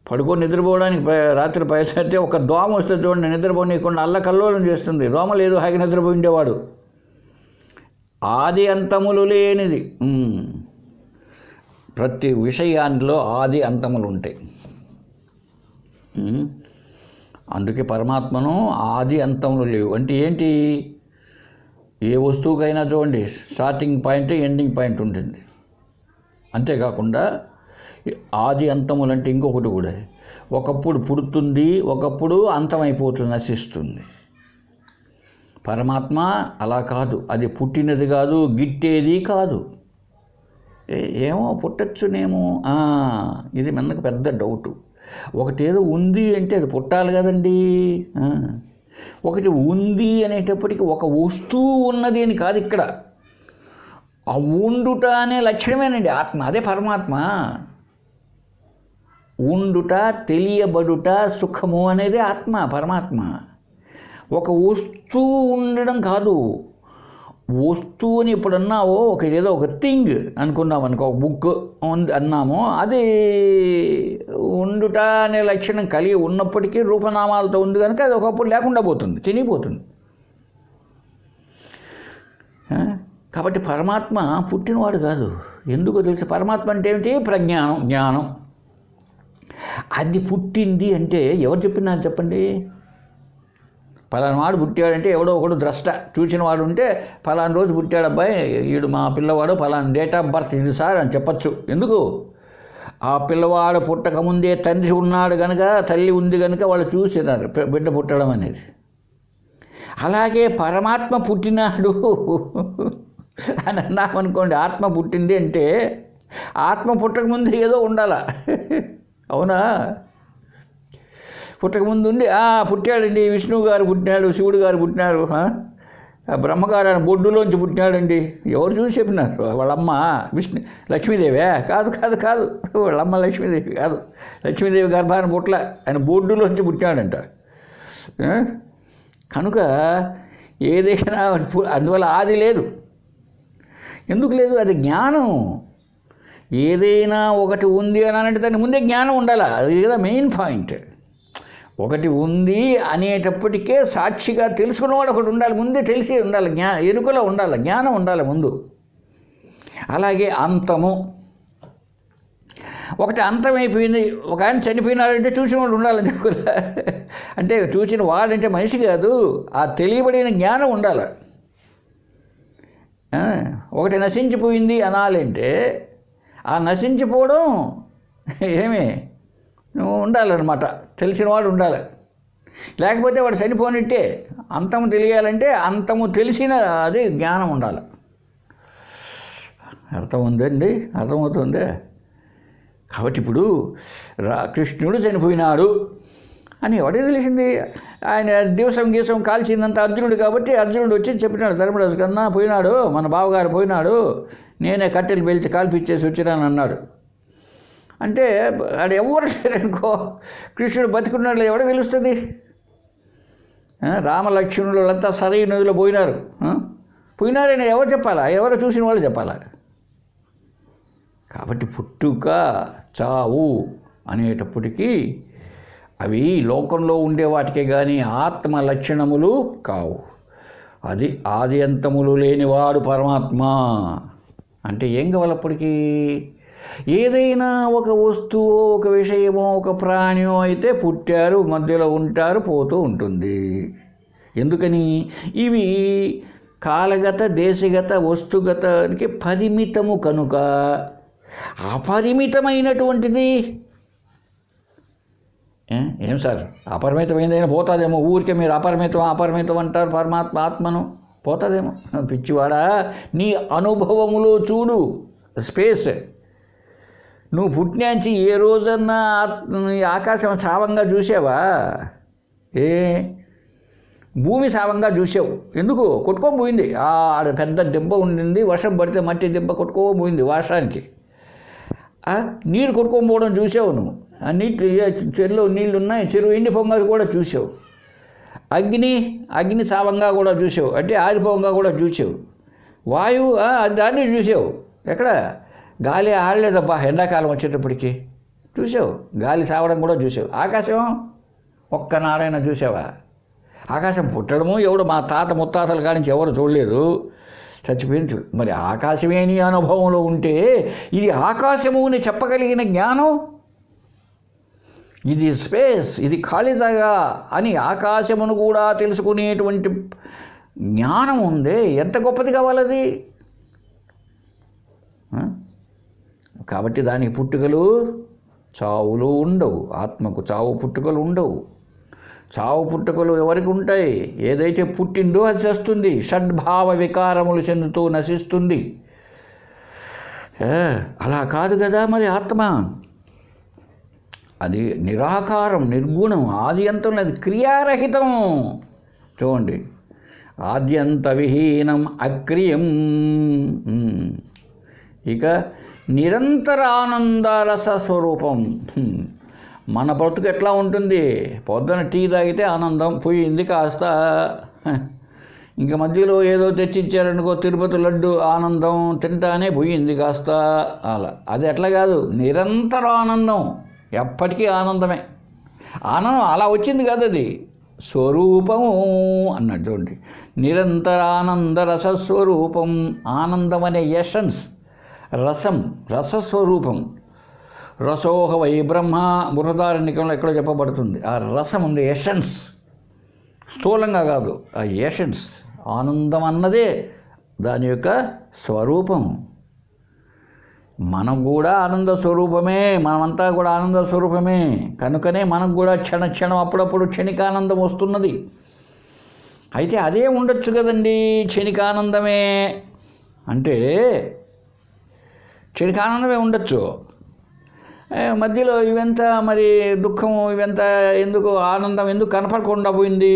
పడుకొని నిద్రపోవడానికి రాత్రి పైసైతే ఒక దోమ వస్తే చూడండి, నిద్రపోనీయకుండా అల్లకల్లోలం చేస్తుంది. దోమ లేదు, హాయిగా నిద్రపోయి ఉండేవాడు. ఆది అంతములు లేనిది. ప్రతి విషయాల్లో ఆది అంతములు ఉంటాయి. అందుకే పరమాత్మను ఆది అంతములు లేవు అంటే ఏంటి? ఏ వస్తువుకైనా చూడండి స్టార్టింగ్ పాయింట్, ఎండింగ్ పాయింట్ ఉంటుంది. అంతేకాకుండా ఆది అంతములు అంటే ఇంకొకటి కూడా, ఒకప్పుడు పుడుతుంది, ఒకప్పుడు అంతమైపోతుంది, నశిస్తుంది. పరమాత్మ అలా కాదు. అది పుట్టినది కాదు, గిట్టేది కాదు. ఏమో పుట్టచ్చునేమో, ఇది మనకు పెద్ద డౌటు. ఒకటేదో ఉంది అంటే అది పుట్టాలి కదండి. ఒకటి ఉంది అనేటప్పటికీ ఒక వస్తువు ఉన్నది అని కాదు ఇక్కడ. ఆ ఉండుట అనే లక్షణమేనండి ఆత్మ. అదే పరమాత్మ. ఉండుట, తెలియబడుట, సుఖము అనేది ఆత్మ, పరమాత్మ. ఒక వస్తువు ఉండడం కాదు. వస్తువుని ఇప్పుడు అన్నావో, ఏదో ఒక థింగ్ అనుకున్నాం అనుకో, ఒక బుక్ ఉంది అన్నామో, అది ఉండుట అనే లక్షణం కలిగి ఉన్నప్పటికీ రూపనామాలతో ఉంది కనుక అది ఒకప్పుడు లేకుండా పోతుంది, చినిగిపోతుంది. కాబట్టి పరమాత్మ పుట్టినవాడు కాదు. ఎందుకో తెలుసు? పరమాత్మ అంటే ఏమిటి? ప్రజ్ఞానం, జ్ఞానం. అది పుట్టింది అంటే ఎవరు చెప్పినారు చెప్పండి? ఫలానా వాడు పుట్టాడంటే ఎవడో ఒకడు ద్రష్ట చూసిన వాడు ఉంటే, ఫలానా రోజు పుట్టాడు అబ్బాయి, వీడు మా పిల్లవాడు, ఫలానా డేట్ ఆఫ్ బర్త్ ఇది సార్ అని చెప్పచ్చు. ఎందుకు? ఆ పిల్లవాడు పుట్టకముందే తండ్రి ఉన్నాడు కనుక, తల్లి ఉంది కనుక వాళ్ళు చూసినారు బిడ్డ పుట్టడం అనేది. అలాగే పరమాత్మ పుట్టినాడు అని అన్నామనుకోండి, ఆత్మ పుట్టింది అంటే ఆత్మ పుట్టకముందు ఏదో ఉండాలా? అవునా? పుట్టకముందు ఉండి పుట్టాడండి, విష్ణువు గారు పుట్టినాడు, శివుడు గారు పుట్టినాడు, బ్రహ్మగారు ఆయన బొడ్డులోంచి పుట్టినాడండి. ఎవరు చూసి చెప్పినారు? వాళ్ళమ్మ లక్ష్మీదేవే? కాదు కాదు కాదు, వాళ్ళమ్మ లక్ష్మీదేవి కాదు. లక్ష్మీదేవి గర్భాన్ని పుట్ల, ఆయన బొడ్డులోంచి పుట్టినాడంట. కనుక ఏదైనా అందువల్ల ఆది లేదు. ఎందుకు లేదు? అది జ్ఞానం. ఏదైనా ఒకటి ఉంది అని అంటే దానికి ముందే జ్ఞానం ఉండాలి. అది కదా మెయిన్ పాయింట్. ఒకటి ఉంది అనేటప్పటికే సాక్షిగా తెలుసుకున్నవాడు ఒకటి ఉండాలి, ముందే తెలిసి ఉండాలి, ఎరుకలో ఉండాలి, జ్ఞానం ఉండాలి ముందు. అలాగే అంతము. ఒకటి అంతమైపోయింది, ఒక ఆయన చనిపోయినాడంటే చూసిన వాడు ఉండాలని చెప్పుకోలే. అంటే చూసిన వాడంటే మనిషి కాదు, ఆ తెలియబడిన జ్ఞానం ఉండాలి. ఒకటి నశించిపోయింది అనాలంటే ఆ నశించిపోవడం ఏమి నువ్వు ఉండాలన్నమాట, తెలిసినవాడు ఉండాలి. లేకపోతే వాడు చనిపోనిట్టే. అంతము తెలియాలంటే అంతము తెలిసిన అది జ్ఞానం ఉండాలి. అర్థం ఉందండి? అర్థమవుతుంది. కాబట్టి ఇప్పుడు కృష్ణుడు చనిపోయినాడు అని ఎవరికి తెలిసింది? ఆయన గీసం కాల్చిందంత అర్జునుడు కాబట్టి అర్జునుడు వచ్చి చెప్పినాడు ధర్మరాజు కన్నా, పోయినాడు మన బావగారు పోయినాడు, నేనే కట్టెలు పేల్చి కాల్పిచ్చేసి వచ్చినాను అన్నాడు. అంటే అది ఎవరు లేరనుకో, కృష్ణుడు బతికున్నాడు ఎవరికి తెలుస్తుంది? రామలక్ష్మణులంతా సరైన నదిలో పోయినారని ఎవరు చెప్పాలా? ఎవరు చూసిన వాళ్ళు చెప్పాలా? కాబట్టి పుట్టుక చావు అనేటప్పటికీ అవి లోకంలో ఉండే వాటికే కానీ ఆత్మ లక్షణములు కావు. అది ఆది అంతములు లేనివాడు పరమాత్మ. అంటే ఏం కావాలప్పటికీ? ఏదైనా ఒక వస్తువు, ఒక విషయమో, ఒక ప్రాణియో అయితే పుట్టారు, మధ్యలో ఉంటారు, పోతూ ఉంటుంది. ఎందుకని? ఇవి కాలగత, దేశగత, వస్తుగతానికి పరిమితము కనుక అపరిమితమైనటువంటిది ఏం సార్ అపరిమితమైందైనా పోతుందేమో, ఊరికే మీరు అపరిమితం అంటారు పరమాత్మ ఆత్మను, పోతుందేమో. పిచ్చివాడా, నీ అనుభవములో చూడు స్పేస్. నువ్వు పుట్టినాంచి ఏ రోజన్నా ఆకాశం సావంగా చూసావా? భూమి సావంగా చూసావు. ఎందుకు? కొట్టుకొని పోయింది. ఆడ పెద్ద దెబ్బ ఉండింది, వర్షం పడితే మట్టి దెబ్బ కొట్టుకొని పోయింది వర్షానికి. నీరు కొట్టుకొని పోవడం చూసావు నువ్వు. ఆ చెరువులో నీళ్ళు ఉన్నాయి, చెరువు ఎండిపోగా కూడా చూసావు. అగ్ని సావంగా కూడా చూసావు, అంటే ఆరిపోవంగా కూడా చూసావు. వాయువు దాన్ని చూసావు. ఎక్కడ? గాలి ఆడలేదబ్బా ఎండాకాలం వచ్చేటప్పటికి చూసావు, గాలి సావడం కూడా చూసావు. ఆకాశం ఒక్కనాడైనా చూసావా? ఆకాశం పుట్టడము ఎవడు మా తాత ముత్తాతల కానించి ఎవరు చూడలేదు, చచ్చిపోయింది. మరి ఆకాశమే నీ అనుభవంలో ఉంటే ఇది ఆకాశము అని చెప్పగలిగిన జ్ఞానం, ఇది స్పేస్, ఇది ఖాళీ జాగా అని ఆకాశమును కూడా తెలుసుకునేటువంటి జ్ఞానం ఉందే, ఎంత గొప్పది కావాలది. కాబట్టి దానికి పుట్టుకలు చావులు ఉండవు. ఆత్మకు చావు పుట్టుకలు ఉండవు. చావు పుట్టుకలు ఎవరికి ఉంటాయి? ఏదైతే పుట్టిందో అది చేస్తుంది, షడ్భావ వికారములు చెందుతూ నశిస్తుంది. అలా కాదు కదా మరి ఆత్మ. అది నిరాకారం, నిర్గుణం, ఆది అంతం లేదు, క్రియారహితం. చూడండి, ఆద్యంత విహీనం అక్రియం. ఇక నిరంతర ఆనందరస స్వరూపం. మన బ్రతుకు ఎట్లా ఉంటుంది? పొద్దున టీ తాగితే ఆనందం పోయింది కాస్త, ఇంక మధ్యలో ఏదో తెచ్చిచ్చారనుకో, తిరుపతి లడ్డు ఆనందం తింటానే పోయింది కాస్త, అలా. అది ఎట్లా కాదు, నిరంతర ఆనందం, ఎప్పటికీ ఆనందమే. ఆనందం అలా వచ్చింది కాదు, అది స్వరూపము అన్నట్టు. చూడండి, నిరంతర ఆనంద రసస్వరూపం. ఆనందం అనే ఎసెన్స్, రసం, రసస్వరూపం. రసోహ వై బ్రహ్మ, బృహదారణ్యకంలో ఎక్కడో చెప్పబడుతుంది. ఆ రసం ఉంది, ఎసెన్స్, స్థూలంగా కాదు, ఆ ఎసెన్స్. ఆనందం అన్నదే దాని యొక్క స్వరూపం. మనం కూడా ఆనంద స్వరూపమే, మనమంతా కూడా ఆనంద స్వరూపమే. కనుకనే మనకు కూడా క్షణం అప్పుడప్పుడు క్షణికానందం వస్తున్నది. అయితే అదే ఉండొచ్చు కదండి, క్షణికానందమే అంటే క్షణికానందమే ఉండొచ్చు. మధ్యలో ఇవంత మరి దుఃఖము, ఇవంత ఎందుకు, ఆనందం ఎందుకు కనపడకుండా పోయింది?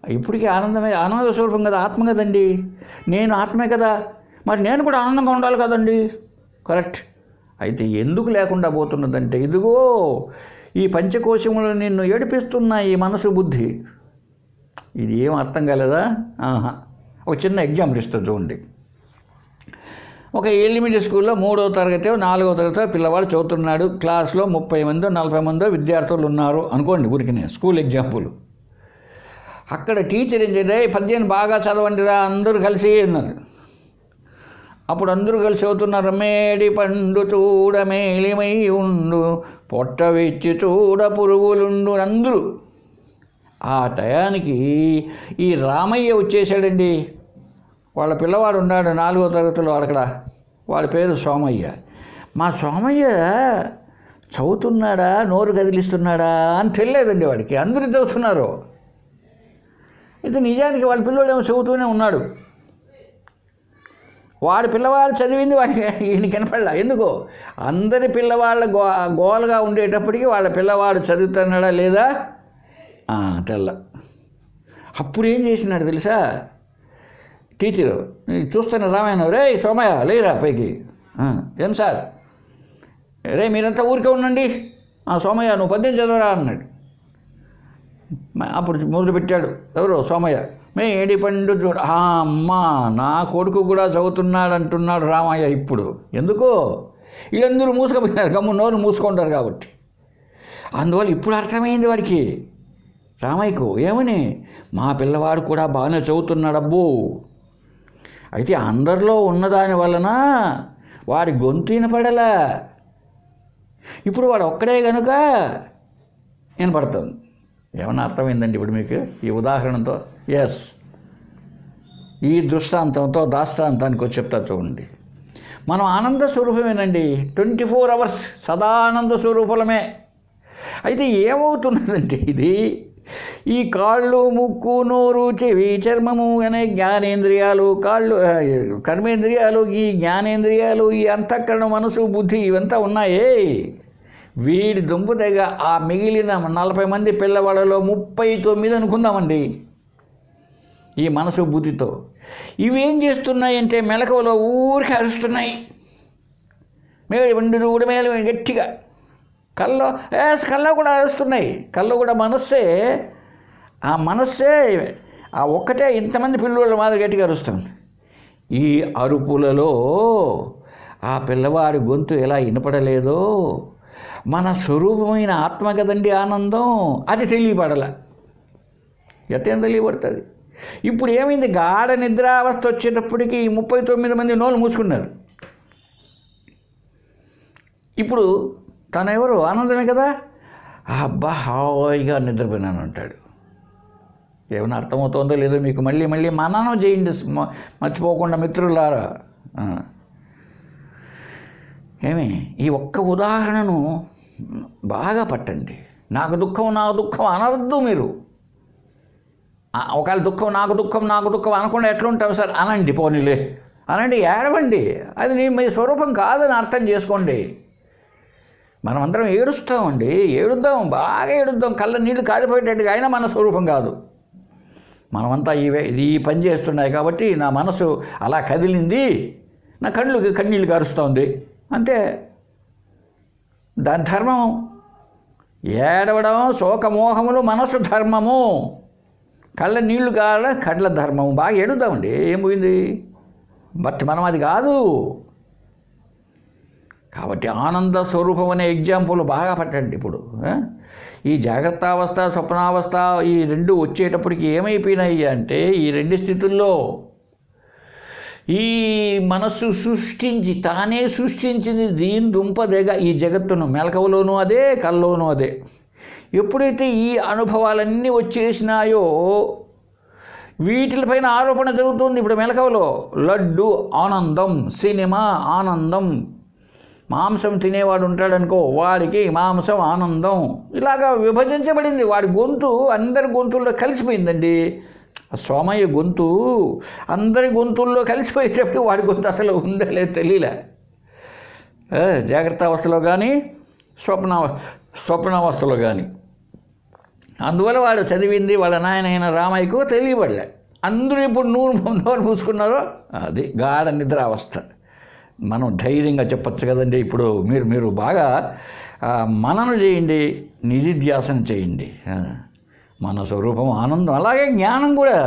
ఇప్పటికీ ఆనందమే, ఆనంద స్వరూపం కదా, ఆత్మ కదండి. నేను ఆత్మే కదా, మరి నేను కూడా ఆనందంగా ఉండాలి కదండి. కరెక్ట్. అయితే ఎందుకు లేకుండా పోతున్నదంటే, ఇదిగో ఈ పంచకోశములు నిన్ను ఏడిపిస్తున్నాయి, ఈ మనసు బుద్ధి. ఇది ఏం అర్థం కాలేదా? ఒక చిన్న ఎగ్జాంపుల్ ఇస్తా చూడండి. ఒక ఎలిమెంటరీ స్కూల్లో 3వ తరగతి 4వ తరగతి పిల్లవాడు చదువుతున్నాడు. క్లాస్లో 30 మందో 40 మందో విద్యార్థులు ఉన్నారు అనుకోండి, ఊరికినే స్కూల్ ఎగ్జాంపుల్. అక్కడ టీచర్ ఏం చేయలే, పద్యాన్ని బాగా చదవండిరా అందరూ కలిసి అన్నారు. అప్పుడు అందరూ కలిసి చదువుతున్నారు. మేడి పండు చూడ మేలిమై ఉండు, పొట్ట వెచ్చి చూడ పురుగులుండు. అందరూ ఆ టయానికి ఈ రామయ్య వచ్చేసాడండి. వాళ్ళ పిల్లవాడు ఉన్నాడు 4వ తరగతిలో అక్కడ, వాడి పేరు సోమయ్య. మా సోమయ్య చదువుతున్నాడా, నోరు కదిలిస్తున్నాడా అని తెలియలేదండి వాడికి. అందరూ చదువుతున్నారు. అయితే నిజానికి వాళ్ళ పిల్లవాడేమో చదువుతూనే ఉన్నాడు. వాడి పిల్లవాడు చదివింది వాడికి ఈయన కనపడలా. ఎందుకో అందరి పిల్లవాళ్ళ గోలుగా ఉండేటప్పటికీ వాళ్ళ పిల్లవాడు చదువుతున్నాడా లేదా తెల్ల. అప్పుడు ఏం చేసినాడు తెలుసా టీచరు, చూస్తున్న రామాయణ, రే సోమయ్య లేరా పైకి. ఏం సార్, రే మీరంతా ఊరికే ఉండండి, సోమయ్య నువ్వు పద్యం చదవరా అన్నాడు. అప్పుడు మొదలుపెట్టాడు ఎవరు, సోమయ్య. మేడి పండు చూడ. అమ్మా, నా కొడుకు కూడా చదువుతున్నాడు అంటున్నాడు రామయ్య ఇప్పుడు. ఎందుకో వీళ్ళందరూ మూసుకుపోయినారు, గమ్ము నోరు మూసుకుంటారు కాబట్టి. అందువల్ల ఇప్పుడు అర్థమైంది వాడికి, రామయ్యకు. ఏమని? మా పిల్లవాడు కూడా బాగానే చదువుతున్నాడు అబ్బో. అయితే అందరిలో ఉన్నదాని వలన వాడి గొంతు వినపడలా. ఇప్పుడు వాడు ఒక్కడే కనుక వినపడుతుంది. ఏమన్నా అర్థమైందండి ఇప్పుడు మీకు ఈ ఉదాహరణతో? ఎస్, ఈ దృష్టాంతంతో దాష్టాంతానికి వచ్చి చెప్తా చూడండి. మనం ఆనంద స్వరూపమేనండి. 24 hours సదా ఆనంద స్వరూపమే. అయితే ఏమవుతున్నదంటే ఇది ఈ కాళ్ళు, ముక్కు, నోరు, చెవి, చర్మము అనే జ్ఞానేంద్రియాలు, కాళ్ళు కర్మేంద్రియాలు, ఈ జ్ఞానేంద్రియాలు, ఈ అంతఃకరణ, మనసు, బుద్ధి ఇవంతా ఉన్నాయే, వీడి దుంపదగ ఆ మిగిలిన 40 మంది పిల్లవాళ్ళలో 39 అనుకుందామండి ఈ మనసు బుద్ధితో. ఇవేం చేస్తున్నాయంటే మెలకువలో ఊరికి అరుస్తున్నాయి. మేలు కూడా మేలు గట్టిగా కళ్ళలో కూడా అరుస్తున్నాయి. కళ్ళు కూడా మనస్సే, ఆ మనస్సే ఆ ఒక్కటే ఇంతమంది పిల్లల మాదిరి గట్టిగా అరుస్తుంది. ఈ అరుపులలో ఆ పిల్లవాడి గొంతు ఎలా వినపడలేదో మన స్వరూపమైన ఆత్మ కదండి ఆనందం, అది తెలియపడల. ఎట్టేం తెలియబడుతుంది? ఇప్పుడు ఏమైంది? గాఢ నిద్రావస్థ వచ్చేటప్పటికి 39 మంది నోళ్ళు మూసుకున్నారు. ఇప్పుడు తనెవరు? ఆనందమే కదా. అబ్బా హాయిగా నిద్రపోయినాను అంటాడు. ఏమైనా అర్థమవుతుందో లేదో మీకు మళ్ళీ మళ్ళీ మననం చేయండి మర్చిపోకుండా మిత్రులారా. ఏమి ఈ ఒక్క ఉదాహరణను బాగా పట్టండి. నాకు దుఃఖం అనవద్దు మీరు. ఒకవేళ నాకు దుఃఖం అనకుండా ఎట్లుంటావు సార్? అనండి, పోనీలే అనండి, ఏడవండి. అది మీ స్వరూపం కాదని అర్థం చేసుకోండి. మనం అందరం ఏడుస్తామండి, బాగా ఏడుద్దాం, కళ్ళ నీళ్ళు కాలిపోయేటట్టుగా. అయినా మన స్వరూపం కాదు. మనమంతా ఈ పని చేస్తున్నాయి కాబట్టి నా మనసు అలా కదిలింది, నా కన్నీళ్ళు కారుస్తోంది అంతే. దాని ధర్మం ఏడవడం, శోకమోహములు మనసు ధర్మము, కళ్ళ నీళ్లు కళ్ళ ధర్మము. బాగా ఏడుద్దామండి, ఏం పోయింది? బట్ మనం అది కాదు. కాబట్టి ఆనంద స్వరూపం అనే ఎగ్జాంపుల్ బాగా పట్టండి. ఇప్పుడు ఈ జాగ్రత్తావస్థ, స్వప్నావస్థ ఈ రెండు వచ్చేటప్పటికి ఏమైపోయినాయి అంటే, ఈ రెండు స్థితుల్లో ఈ మనస్సు తానే సృష్టించింది దీని దుంపదేగ ఈ జగత్తును. మెలకువలోనూ అదే, కల్లోనూ అదే. ఎప్పుడైతే ఈ అనుభవాలన్నీ వచ్చేసినాయో వీటిపైన ఆరోపణ జరుగుతుంది. ఇప్పుడు మెలకువలో లడ్డు ఆనందం, సినిమా ఆనందం, మాంసం తినేవాడు ఉంటాడనుకో, వాడికి మాంసం ఆనందం, ఇలాగా విభజించబడింది. వాడి గొంతు అందరి గొంతుల్లో కలిసిపోయిందండి. సోమయ్య గొంతు అందరి గొంతుల్లో కలిసిపోయేటప్పుడు వాడి గొంతు అసలు ఉందా లేదు తెలియలే. జాగ్రత్త అవస్థలో కానీ స్వప్నావస్థలో కానీ. అందువల్ల వాడు చదివింది వాళ్ళ నాయనైన రామయ్యకు తెలియబడలే. అందరూ ఇప్పుడు నోరు మూసుకున్నారో అది గాఢ నిద్రావస్థ. మనం ధైర్యంగా చెప్పచ్చు కదండి. ఇప్పుడు మీరు బాగా మనన చేయండి, నిధిధ్యాసన చేయండి. మన స్వరూపం ఆనందం, అలాగే జ్ఞానం కూడా,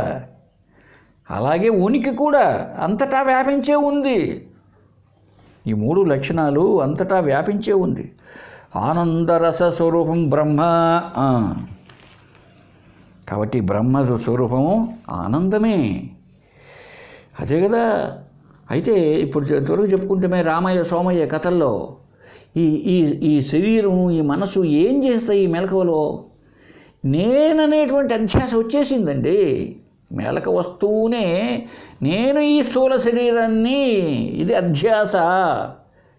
అలాగే ఉనికి కూడా అంతటా వ్యాపించే ఉంది. ఈ 3 లక్షణాలు అంతటా వ్యాపించే ఉంది. ఆనందరస స్వరూపం బ్రహ్మ. కాబట్టి బ్రహ్మ స్వరూపము ఆనందమే, అదే కదా. అయితే ఇప్పుడు త్వరగా చెప్పుకుంటే రామయ్య సోమయ్య కథల్లో ఈ శరీరం, ఈ మనసు ఏం చేస్తాయి? ఈ మెలకువలో నేననేటువంటి అధ్యాస వచ్చేసిందండి. మెలక వస్తూనే నేను ఈ స్థూల శరీరాన్ని, ఇది అధ్యాస,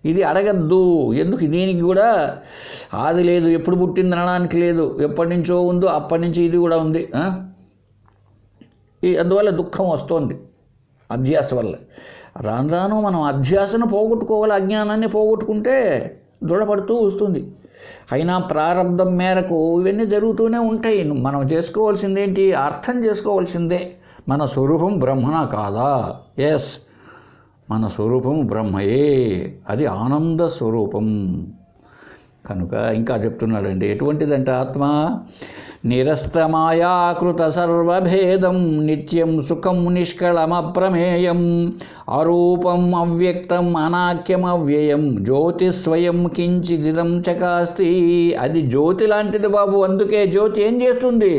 ఇది అడగద్దు. ఎందుకు? దీనికి కూడా ఆది లేదు, ఎప్పుడు పుట్టింది అనడానికి లేదు, ఎప్పటి నుంచో ఉందో అప్పటి నుంచి ఇది కూడా ఉంది. అందువల్ల దుఃఖం వస్తుంది అధ్యాస వల్ల. రాను మనం అధ్యాసను పోగొట్టుకోవాలి, అజ్ఞానాన్ని పోగొట్టుకుంటే దృఢపడుతూ వస్తుంది. అయినా ప్రారంభం మేరకు ఇవన్నీ జరుగుతూనే ఉంటాయి. మనం చేసుకోవాల్సిందేంటి? అర్థం చేసుకోవాల్సిందే, మన స్వరూపం బ్రహ్మనా కాదా? ఎస్, మన స్వరూపం బ్రహ్మయే, అది ఆనంద స్వరూపం. కనుక ఇంకా చెప్తున్నాడండి, ఎటువంటిదంటే ఆత్మ నిరస్తమాయాకృత సర్వభేదం నిత్యం సుఖం నిష్కళమప్రమేయం అరూపం అవ్యక్తం అనాఖ్యం అవ్యయం జ్యోతి స్వయం కించిదిదం చకాస్తి. అది జ్యోతి లాంటిది బాబు. అందుకే జ్యోతి ఏం చేస్తుంది?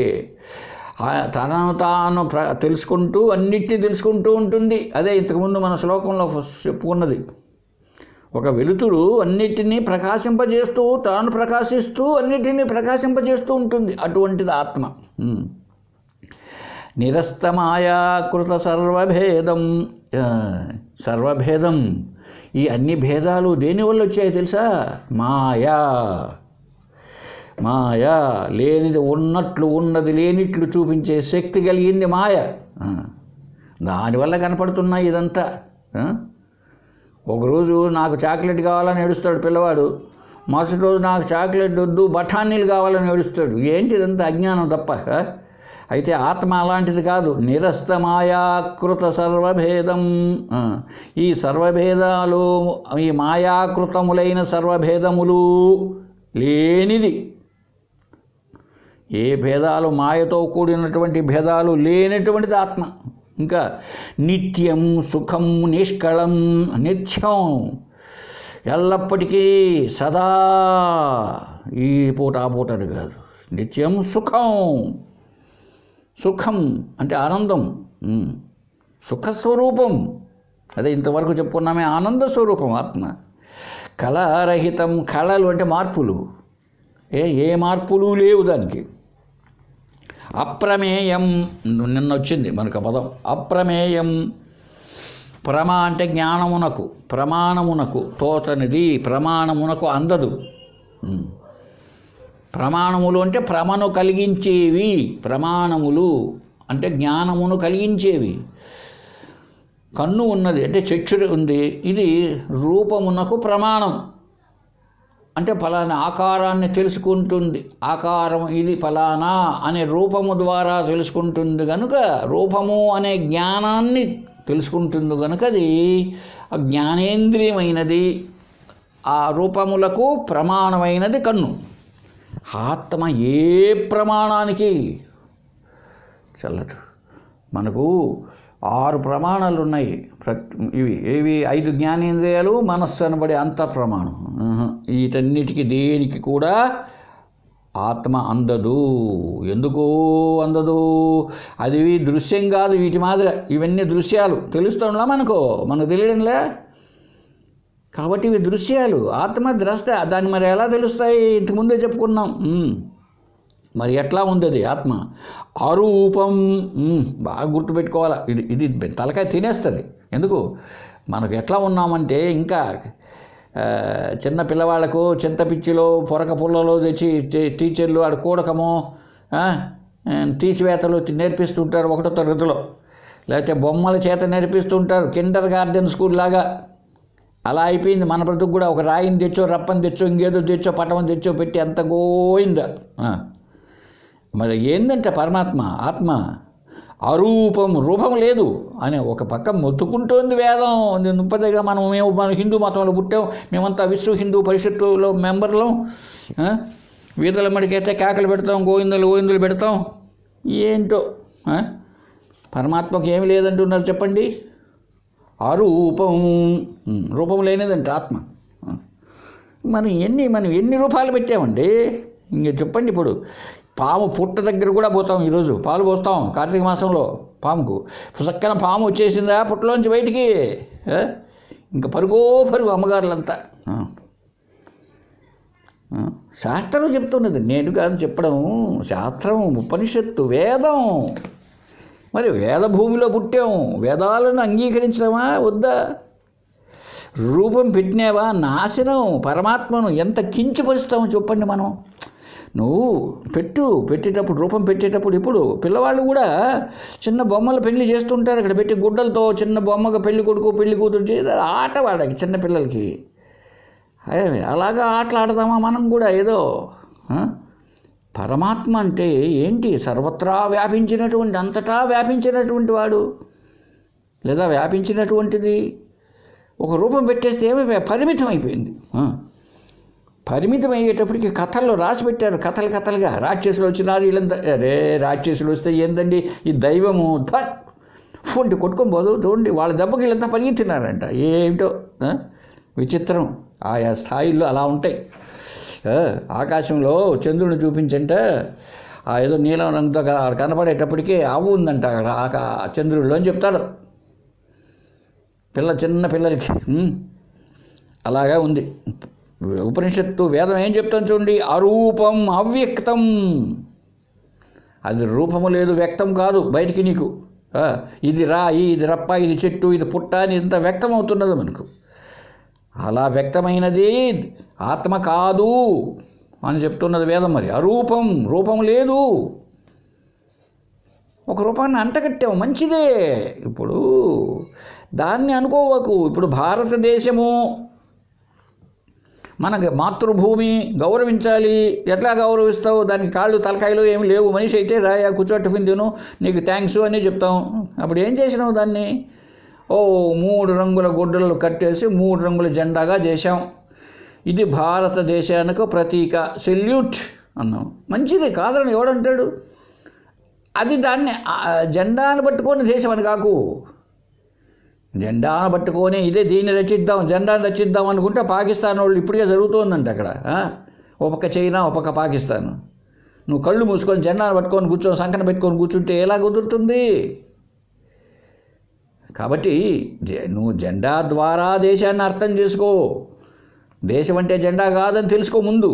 తనను తాను తెలుసుకుంటూ అన్నిటినీ తెలుసుకుంటూ ఉంటుంది. అదే ఇంతకుముందు మన శ్లోకంలో చెప్పుకున్నది. ఒక వెలుతురు అన్నిటినీ ప్రకాశింపజేస్తూ, తాను ప్రకాశిస్తూ అన్నిటినీ ప్రకాశింపజేస్తూ ఉంటుంది. అటువంటిది ఆత్మ. నిరస్తమాయాకృత సర్వభేదం. ఈ అన్ని భేదాలు దేనివల్ల వచ్చాయో తెలుసా? మాయా. మాయా లేనిది ఉన్నట్లు, ఉన్నది లేనిట్లు చూపించే శక్తి కలిగింది మాయ. దానివల్ల కనపడుతున్నాయి ఇదంతా. ఒకరోజు నాకు చాక్లెట్ కావాలని ఏడుస్తాడు పిల్లవాడు, మరుసటి రోజు నాకు చాక్లెట్ వద్దు బఠానీలు కావాలని ఏడుస్తాడు. ఏంటి ఇదంతా? అజ్ఞానం తప్ప. అయితే ఆత్మ అలాంటిది కాదు. నిరస్త మాయాకృత సర్వభేదం. ఈ సర్వభేదాలు, ఈ మాయాకృతములైన సర్వభేదములు లేనిది. ఏ భేదాలు, మాయతో కూడినటువంటి భేదాలు లేనటువంటిది ఆత్మ. ఇంకా నిత్యం సుఖం నిష్కళం, నిత్యం ఎల్లప్పటికీ సదా, ఈ పూట ఆ పూటది కాదు. నిత్యం సుఖం. సుఖం అంటే ఆనందం, సుఖస్వరూపం. అదే ఇంతవరకు చెప్పుకున్నామే, ఆనంద స్వరూపం ఆత్మ. కళారహితం. కళలు అంటే మార్పులు, ఏ మార్పులు లేవు దానికి. అప్రమేయం, నిన్న వచ్చింది మనకు ఆ పదం, అప్రమేయం. ప్రమా అంటే జ్ఞానమునకు, ప్రమాణమునకు తోచనిది, ప్రమాణమునకు అందదు. ప్రమాణములు అంటే భ్రమను కలిగించేవి. ప్రమాణములు అంటే జ్ఞానమును కలిగించేవి. కన్ను ఉన్నది అంటే చక్షుడు ఉంది, ఇది రూపమునకు ప్రమాణం. అంటే ఫలానా ఆకారాన్ని తెలుసుకుంటుంది. ఆకారం ఇది ఫలానా అనే రూపము ద్వారా తెలుసుకుంటుంది కనుక, రూపము అనే జ్ఞానాన్ని తెలుసుకుంటుంది కనుక అది జ్ఞానేంద్రియమైనది. ఆ రూపములకు ప్రమాణమైనది కన్ను. ఆత్మ ఏ ప్రమాణానికి చల్లదు. మనకు 6 ప్రమాణాలు ఉన్నాయి. ఇవి 5 జ్ఞానేంద్రియాలు, మనస్సు అనబడే అంతఃప్రమాణం. వీటన్నిటికీ దేనికి కూడా ఆత్మ అందదు. ఎందుకు అందదు? అది దృశ్యం కాదు. వీటి మాదిరి ఇవన్నీ దృశ్యాలు. తెలుస్తుందా మనకు తెలియడంలే. కాబట్టి ఇవి దృశ్యాలు. ఆత్మ ద్రష్ట. దాన్ని మరి ఎలా తెలుస్తాయి? ఇంతకుముందే చెప్పుకున్నాం. మరి ఎట్లా ఉంది అది ఆత్మ? అరూపం. బాగా గుర్తుపెట్టుకోవాలి. ఇది తలకాయ తినేస్తుంది. ఎందుకు? మనకు ఎట్లా ఉన్నామంటే, ఇంకా చిన్న పిల్లవాళ్లకు చింతపిచ్చిలో పొరక పుల్లలో తెచ్చి టీచర్లు ఆడ కూడకమో తీసివేతలు నేర్పిస్తుంటారు 1వ తరగతిలో, లేకపోతే బొమ్మల చేత నేర్పిస్తుంటారు కిండర్ గార్డెన్ స్కూల్ లాగా. అలా అయిపోయింది మన బ్రతుకు కూడా. ఒక రాయిని తెచ్చో, రప్పని తెచ్చో, ఇంకేదో తెచ్చో, పటమని తెచ్చో పెట్టి అంత గోయిందా. మరి ఏందంటే పరమాత్మ, ఆత్మ అరూపం, రూపం లేదు అని ఒక పక్క మొత్తుకుంటోంది వేదం. నుప్పదిగా మనం హిందూ మతంలో పుట్టాం, మేమంతా విశ్వ హిందూ పరిషత్తులో మెంబర్లం. వీధుల మడికైతే కేకలు పెడతాం, గోవిందులు పెడతాం. ఏంటో పరమాత్మకు ఏమి లేదంటున్నారు చెప్పండి? అరూపం, రూపం లేనిదంటే ఆత్మ. మనం ఎన్ని రూపాలు పెట్టామండి? ఇంక చెప్పండి. ఇప్పుడు పాము పుట్ట దగ్గర కూడా పోతాం. ఈరోజు పాలు పోస్తాం కార్తీక మాసంలో పాముకు. పుసక్కన పాము వచ్చేసిందా పుట్టలోంచి బయటికి, ఇంకా పరుగు అమ్మగారులంతా. శాస్త్రం చెప్తున్నది, నేను కాదు చెప్పడం. శాస్త్రం, ఉపనిషత్తు, వేదం. మరి వేద భూమిలో పుట్టాం. వేదాలను అంగీకరించడమా వద్దా? రూపం పెట్టినావా? నాశనం. పరమాత్మను ఎంత కించపరుస్తామో చెప్పండి మనం. నువ్వు పెట్టేటప్పుడు, రూపం పెట్టేటప్పుడు, ఇప్పుడు పిల్లవాళ్ళు కూడా చిన్న బొమ్మల పెళ్లి చేస్తుంటారు. ఇక్కడ పెట్టి గుడ్డలతో చిన్న బొమ్మగా పెళ్లి కొడుకు పెళ్లి కూతురు చేసి ఆట వాడకి చిన్న పిల్లలకి. అలాగా ఆటలు ఆడదామా మనం కూడా ఏదో? పరమాత్మ అంటే ఏంటి? సర్వత్రా వ్యాపించినటువంటి, అంతటా వ్యాపించినటువంటి వాడు, లేదా వ్యాపించినటువంటిది. ఒక రూపం పెట్టేస్తే ఏమి పరిమితం అయిపోయింది. పరిమితం అయ్యేటప్పటికి కథల్లో రాసి పెట్టారు, కథలుగా. రాక్షసులు వచ్చినారు వీళ్ళంతా. అరే రాక్షసులు వస్తే ఏందండి ఈ దైవము ఫోన్ కొట్టుకొని పోదు చూడండి. వాళ్ళ దెబ్బకి వీళ్ళంతా పరిగెత్తినారంట. ఏమిటో విచిత్రం. ఆయా స్థాయిల్లో అలా ఉంటాయి. ఆకాశంలో చంద్రుని చూపించంటే ఏదో నీలం రంగుతో కనపడేటప్పటికీ ఆవు ఉందంట అక్కడ చంద్రుడిలో అని చెప్తారు చిన్న పిల్లలకి. అలాగా ఉంది ఉపనిషత్తు. వేదం ఏం చెప్తాను చూడండి? అరూపం అవ్యక్తం. అది రూపము లేదు, వ్యక్తం కాదు బయటికి నీకు. ఇది రాయి, ఇది రప్ప, ఇది చెట్టు, ఇది పుట్ట అని ఇంత వ్యక్తం అవుతున్నది మనకు. అలా వ్యక్తమైనది ఆత్మ కాదు అని చెప్తున్నది వేదం. మరి అరూపం, రూపం లేదు. ఒక రూపాన్ని అంటగట్టావు, మంచిదే. ఇప్పుడు దాన్ని అనుకోవకు. ఇప్పుడు భారతదేశము మనకి మాతృభూమి, గౌరవించాలి. ఎట్లా గౌరవిస్తావు? దానికి కాళ్ళు తలకాయలు ఏమి లేవు. మనిషి అయితే రాయా కూర్చో టిఫిన్ తిను, నీకు థ్యాంక్స్ అని చెప్తాం. అప్పుడు ఏం చేసినావు దాన్ని? 3 రంగుల గుడ్డలు కట్టేసి 3 రంగుల జెండాగా చేశాం. ఇది భారతదేశానికి ప్రతీక, సెల్యూట్ అన్నాం. మంచిది, కాదని ఎవడంటాడు? అది దాన్ని జెండాను పట్టుకొని దేశం అని కాకు. జెండాను పట్టుకొని ఇదే దీన్ని రచిద్దాం, జెండాను రచిద్దాం అనుకుంటే పాకిస్తాన్ వాళ్ళు ఇప్పటికే జరుగుతోందంట అక్కడ. ఒక పక్క చైనా, ఒక పక్క పాకిస్తాన్. నువ్వు కళ్ళు మూసుకొని జెండాను పట్టుకొని కూర్చొని సంకన పెట్టుకొని కూర్చుంటే ఎలా కుదురుతుంది? కాబట్టి నువ్వు జెండా ద్వారా దేశాన్ని అర్థం చేసుకో. దేశం అంటే జెండా కాదని తెలుసుకో ముందు.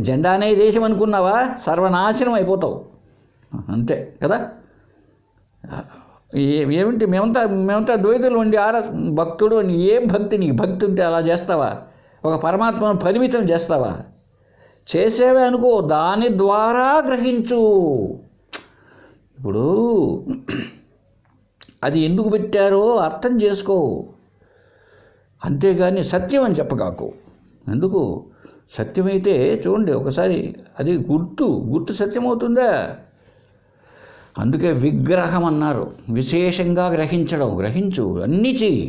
జెండానే దేశం అనుకున్నావా సర్వనాశనం అయిపోతావు. అంతే కదా. ఏమిటి మేమంతా ద్వైతులు ఉండి భక్తుడు అని. ఏం భక్తి? నీకు భక్తి ఉంటే అలా చేస్తావా? ఒక పరమాత్మను పరిమితం చేస్తావా? చేసేవే అనుకో, దాని ద్వారా గ్రహించు. ఇప్పుడు అది ఎందుకు పెట్టారో అర్థం చేసుకో, అంతేగాని సత్యం అని చెప్పగాకు. ఎందుకు? సత్యమైతే చూడండి ఒకసారి, అది గుర్తు సత్యమవుతుందా? అందుకే విగ్రహం అన్నారు. విశేషంగా గ్రహించు, అన్నీ చెయ్యి.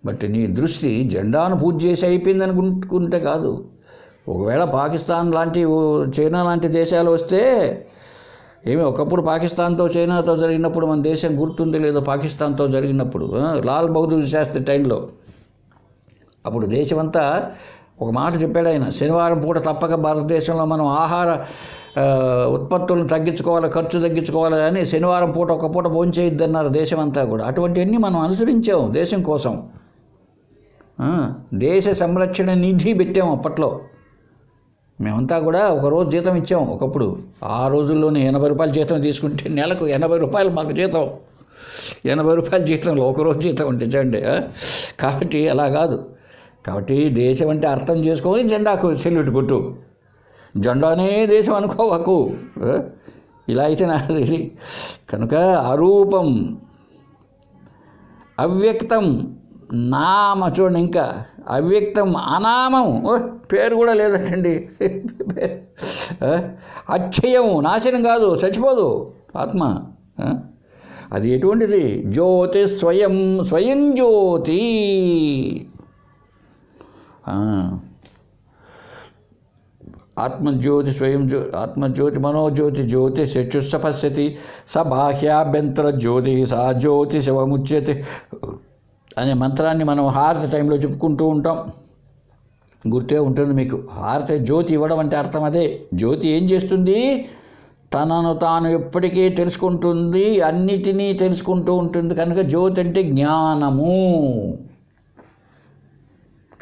బట్ నీ దృష్టి జెండాను పూజ చేసి అయిపోయింది అనుకుంటే కాదు. ఒకవేళ పాకిస్తాన్ లాంటి, చైనా లాంటి దేశాలు వస్తే ఒకప్పుడు పాకిస్తాన్తో చైనాతో జరిగినప్పుడు మన దేశం గుర్తుంది లేదో, పాకిస్తాన్తో జరిగినప్పుడు లాల్ బహదూర్ శాస్త్రి టైంలో, అప్పుడు దేశమంతా ఒక మాట చెప్పాడు ఆయన, శనివారం పూట తప్పక భారతదేశంలో మనం ఆహార ఉత్పత్తులను తగ్గించుకోవాలి, ఖర్చు తగ్గించుకోవాలి అని శనివారం పూట ఒక పూట భోంచేయొద్దన్నారు దేశమంతా కూడా. అటువంటివన్నీ మనం అనుసరించాం దేశం కోసం. దేశ సంరక్షణ నిధి పెట్టాము అప్పట్లో. మేమంతా కూడా ఒకరోజు జీతం ఇచ్చాం ఒకప్పుడు. ఆ రోజుల్లోనే 80 రూపాయల జీతం తీసుకుంటే నెలకు 80 రూపాయలు మాకు జీతం. 80 రూపాయల జీతంలో ఒకరోజు జీతం ఉంటే చూడండి. కాబట్టి అలా కాదు. కాబట్టి దేశం అంటే అర్థం చేసుకొని జెండాకు సెల్యూట్ కొట్టు. జెండానే దేశం అనుకోవకు. ఇలా అయితే నాది. కనుక అరూపం, అవ్యక్తం, నామ చూడండి, ఇంకా అవ్యక్తం, అనామం, పేరు కూడా లేదటండి. అక్షయం, నాశనం కాదు, చచ్చిపోదు ఆత్మ. అది ఎటువంటిది? జ్యోతి, స్వయం జ్యోతి. ఆత్మజ్యోతి, స్వయం ఆత్మజ్యోతి, మనోజ్యోతి, జ్యోతి చక్షుస్స పశ్యతి స బాహ్యాభ్యంతర జ్యోతి సా జ్యోతి శివముచ్యతే అనే మంత్రాన్ని మనం హారతి టైంలో చెప్పుకుంటూ ఉంటాం. గుర్తే ఉంటుంది మీకు. హారతి జ్యోతి ఇవ్వడం అంటే అర్థం అదే. జ్యోతి ఏం చేస్తుంది? తనను తాను ఎప్పటికీ తెలుసుకుంటుంది, అన్నిటినీ తెలుసుకుంటూ ఉంటుంది. కనుక జ్యోతి అంటే జ్ఞానము.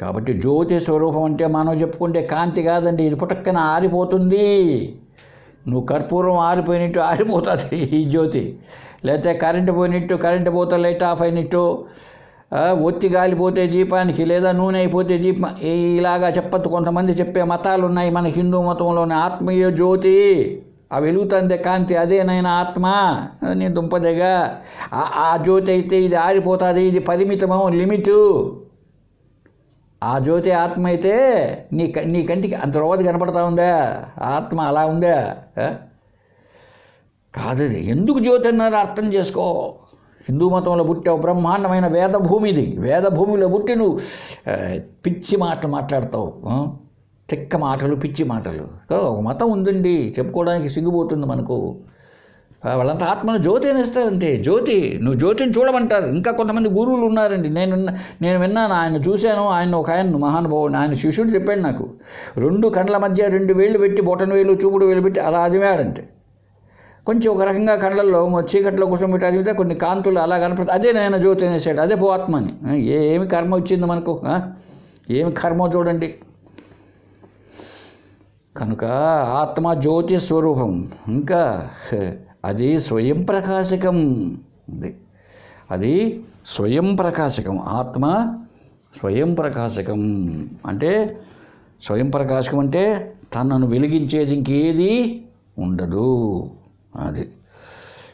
కాబట్టి జ్యోతి స్వరూపం అంటే మనం చెప్పుకుంటే కాంతి కాదండి. ఇది పుటక్కన ఆరిపోతుంది. నువ్వు కర్పూరం ఆరిపోయినట్టు ఆరిపోతుంది ఈ జ్యోతి. లేకపోతే కరెంటు పోయినట్టు, కరెంటు పోతే లైట్ ఆఫ్ అయినట్టు, ఒత్తి గాలిపోతే దీపానికి, లేదా నూనె అయిపోతే దీపం. ఇలాగా చెప్పద్దు. కొంతమంది చెప్పే మతాలు ఉన్నాయి. మన హిందూ మతంలోని ఆత్మీయ జ్యోతి, ఆ వెలుగుతుంది కాంతి, అదేనైనా ఆత్మ. నీ దుంపదేగా ఆ జ్యోతి అయితే ఇది ఆరిపోతుంది, ఇది పరిమితము, లిమిటు. ఆ జ్యోతి ఆత్మ అయితే నీ కంటికి అంత రోజు కనపడతా ఉందా? ఆత్మ అలా ఉందా? కాదది. ఎందుకు జ్యోతి అన్నారు అర్థం చేసుకో. హిందూ మతంలో పుట్టావు, బ్రహ్మాండమైన వేదభూమిది. వేదభూమిలో పుట్టి నువ్వు పిచ్చి మాటలు మాట్లాడతావు. తిక్క మాటలు, పిచ్చి మాటలు. ఒక మతం ఉందండి, చెప్పుకోవడానికి సిగ్గుపోతుంది మనకు. వాళ్ళంతా ఆత్మను జ్యోతి అనేస్తారంటే. జ్యోతి, నువ్వు జ్యోతిని చూడమంటారు. ఇంకా కొంతమంది గురువులు ఉన్నారండి. నేను విన్నాను, ఆయన చూశాను. ఆయన మహానుభావుడు, ఆయన శిష్యుడు చెప్పాడు నాకు. 2 కండ్ల మధ్య 2 వేళ్ళు పెట్టి, బొటన వేలు, చూపుడు వేలు పెట్టి అలా అదిమాడంటే, కొంచెం ఒక రకంగా కళ్ళల్లో చీకట్లో కూర్చోబెట్టి అదిమితే కొన్ని కాంతులు అలా కనపడుతుంది. అదే నేను జ్యోతి అనేసాడు. అదే పో ఆత్మని. ఏమి కర్మ వచ్చింది మనకు? ఏమి కర్మ చూడండి. కనుక ఆత్మ జ్యోతి స్వరూపం. ఇంకా అది స్వయం ప్రకాశకం. అది స్వయం ప్రకాశకం. ఆత్మ స్వయం ప్రకాశకం అంటే స్వయం ప్రకాశకం అంటే తనను వెలిగించేది ఇంకేది ఉండదు. అది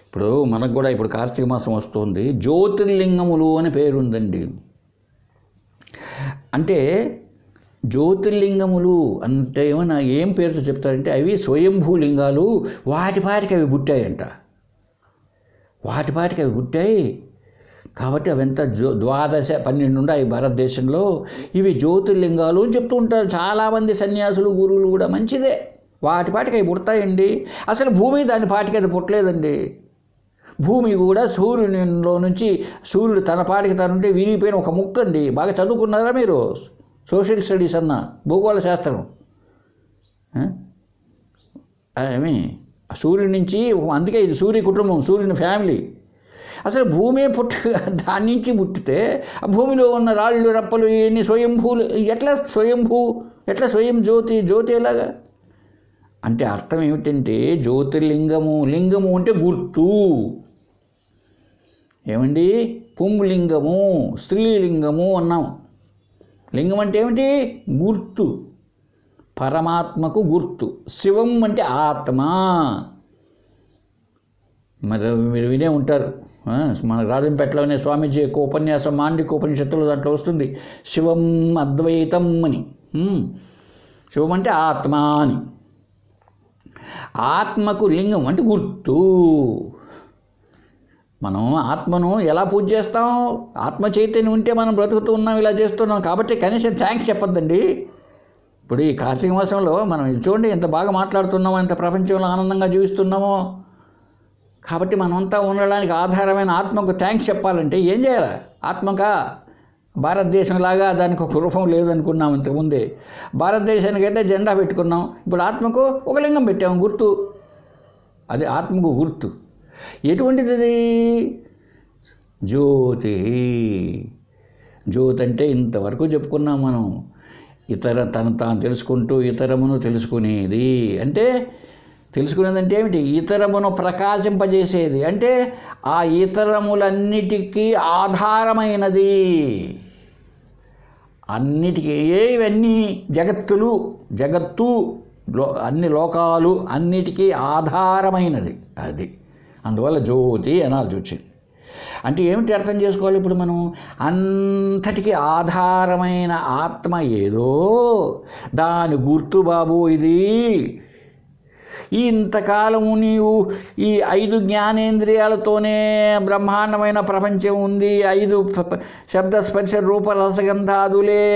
ఇప్పుడు మనకు కూడా ఇప్పుడు కార్తీక మాసం వస్తుంది, జ్యోతిర్లింగములు అని పేరుందండి. అంటే జ్యోతిర్లింగములు అంటే ఏమన్నా ఏం పేరుతో చెప్తారంటే అవి స్వయంభూలింగాలు, వాటిపాటికి అవి పుట్టాయంట. వాటిపాటికి అవి పుట్టాయి కాబట్టి అవంతా 12 ఉన్నాయి భారతదేశంలో. ఇవి జ్యోతిర్లింగాలు అని చెప్తూ ఉంటారు చాలామంది సన్యాసులు, గురువులు కూడా. మంచిదే, వాటిపాటికి అవి పుడతాయండి. అసలు భూమి దాని పాటికి అది పుట్టలేదండి. భూమి కూడా సూర్యునిలో నుంచి, సూర్యుడు తన పాటికి తనుంటే విరిగిపోయిన ఒక ముక్క అండి. బాగా చదువుకున్నారా మీరు? సోషల్ స్టడీస్ అన్న, భూగోళ శాస్త్రం. ఏమి సూర్యుడి నుంచి, అందుకే ఇది సూర్య కుటుంబం, సూర్యుని ఫ్యామిలీ. అసలు భూమే దాని నుంచి పుట్టితే ఆ భూమిలో ఉన్న రాళ్ళు రప్పలు ఇవన్నీ స్వయంభూలు. ఎట్లా స్వయంభూ, ఎట్లా స్వయం జ్యోతి, జ్యోతి ఎలాగా అంటే అర్థం ఏమిటంటే జ్యోతిర్లింగము, లింగము అంటే గుర్తు. ఏమండి, పుంలింగము, స్త్రీలింగము అన్నాం. లింగం అంటే ఏమిటి? గుర్తు, పరమాత్మకు గుర్తు. శివం అంటే ఆత్మ. మరి మీరు వినే ఉంటారు, మన రాజంపేటలోనే స్వామీజీ యొక్క ఉపన్యాసం మాండికోపనిషత్తులు దాంట్లో వస్తుంది, శివం అద్వైతం అని. శివం అంటే ఆత్మ అని. ఆత్మకు లింగం అంటే గుర్తు. మనం ఆత్మను ఎలా పూజ చేస్తాం? ఆత్మ చైతన్యం ఉంటే మనం బ్రతుకుతూ ఉన్నాం, ఇలా చేస్తున్నాం కాబట్టి కనీసం థ్యాంక్స్ చెప్పొద్దండి. ఇప్పుడు ఈ కార్తీక మాసంలో మనం చూడండి ఎంత బాగా మాట్లాడుతున్నామో, ఎంత ప్రపంచంలో ఆనందంగా జీవిస్తున్నామో. కాబట్టి మనమంతా ఉండడానికి ఆధారమైన ఆత్మకు థ్యాంక్స్ చెప్పాలంటే ఏం చేయాలి? ఆత్మకా భారతదేశం లాగా దానికి ఒక రూపం లేదనుకున్నాం ఇంతకుముందే. భారతదేశానికైతే జెండా పెట్టుకున్నాం, ఇప్పుడు ఆత్మకు ఒక లింగం పెట్టాము, గుర్తు. అది ఆత్మకు గుర్తు. ఎటువంటిది అది? జ్యోతి. జ్యోతి అంటే ఇంతవరకు చెప్పుకున్నాం మనం, తను తాను తెలుసుకుంటూ ఇతరమును తెలుసుకునేది. అంటే తెలుసుకునేదంటే ఏమిటి? ఇతరమును ప్రకాశింపజేసేది. అంటే ఆ ఇతరములన్నిటికీ ఆధారమైనది. అన్నిటికీ ఇవన్నీ జగత్తు అన్ని లోకాలు అన్నిటికీ ఆధారమైనది అది. అందువల్ల జ్యోతి అనాల్సి వచ్చింది. అంటే ఏమిటి అర్థం చేసుకోవాలి ఇప్పుడు మనం? అంతటికీ ఆధారమైన ఆత్మ ఏదో దాని గుర్తు బాబు ఇది. ఇంతకాలము నీవు ఈ 5 జ్ఞానేంద్రియాలతోనే బ్రహ్మాండమైన ప్రపంచం ఉంది, 5 శబ్ద స్పర్శ రూప రసగంధాదులే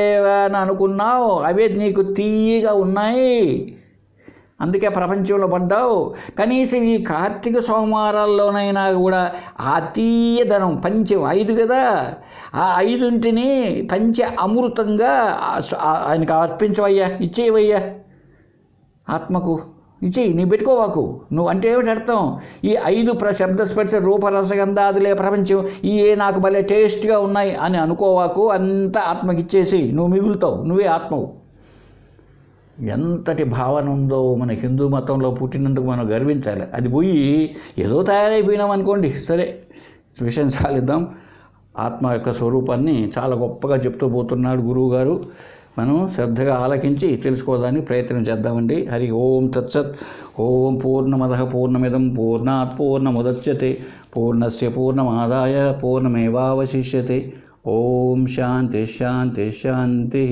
అని అనుకున్నావు. అవే నీకు తీయగా ఉన్నాయి, అందుకే ప్రపంచంలో పడ్డావు. కనీసం ఈ కార్తీక సోమవారాల్లోనైనా కూడా ఆ తీయదనం పంచం 5 కదా, ఆ 5ంటిని పంచ అమృతంగా ఆయనకు అర్పించవయ్యా, ఇచ్చేవయ్యా. ఆత్మకు ఇచ్చేయి, నీ పెట్టుకోవాకు. నువ్వు అంటే ఏమిటి అర్థం? ఈ 5 శబ్ద స్పర్శ రూప రసగంధాదులే ప్రపంచం, ఇవే నాకు భలే టేస్ట్గా ఉన్నాయి అని అనుకోవాకు. అంతా ఆత్మకి ఇచ్చేసి నువ్వు మిగులుతావు, నువ్వే ఆత్మవు. ఎంతటి భావన ఉందో మన హిందూ మతంలో పుట్టినందుకు మనం గర్వించాలి. అది పోయి ఏదో తయారైపోయినాం అనుకోండి, సరే విషయం సాలిద్దాం. ఆత్మ యొక్క స్వరూపాన్ని చాలా గొప్పగా చెప్తూ పోతున్నాడు గురువుగారు. మనం శ్రద్ధగా ఆలకించి తెలుసుకోవడానికి ప్రయత్నం చేద్దామండి. హరి ఓం తత్సత్. ఓం పూర్ణమదః పూర్ణమిదం పూర్ణాత్ పూర్ణముదచ్యతే పూర్ణస్య పూర్ణమాదాయ పూర్ణమేవావశిష్యతే. ఓం శాంతి శాంతి శాంతి.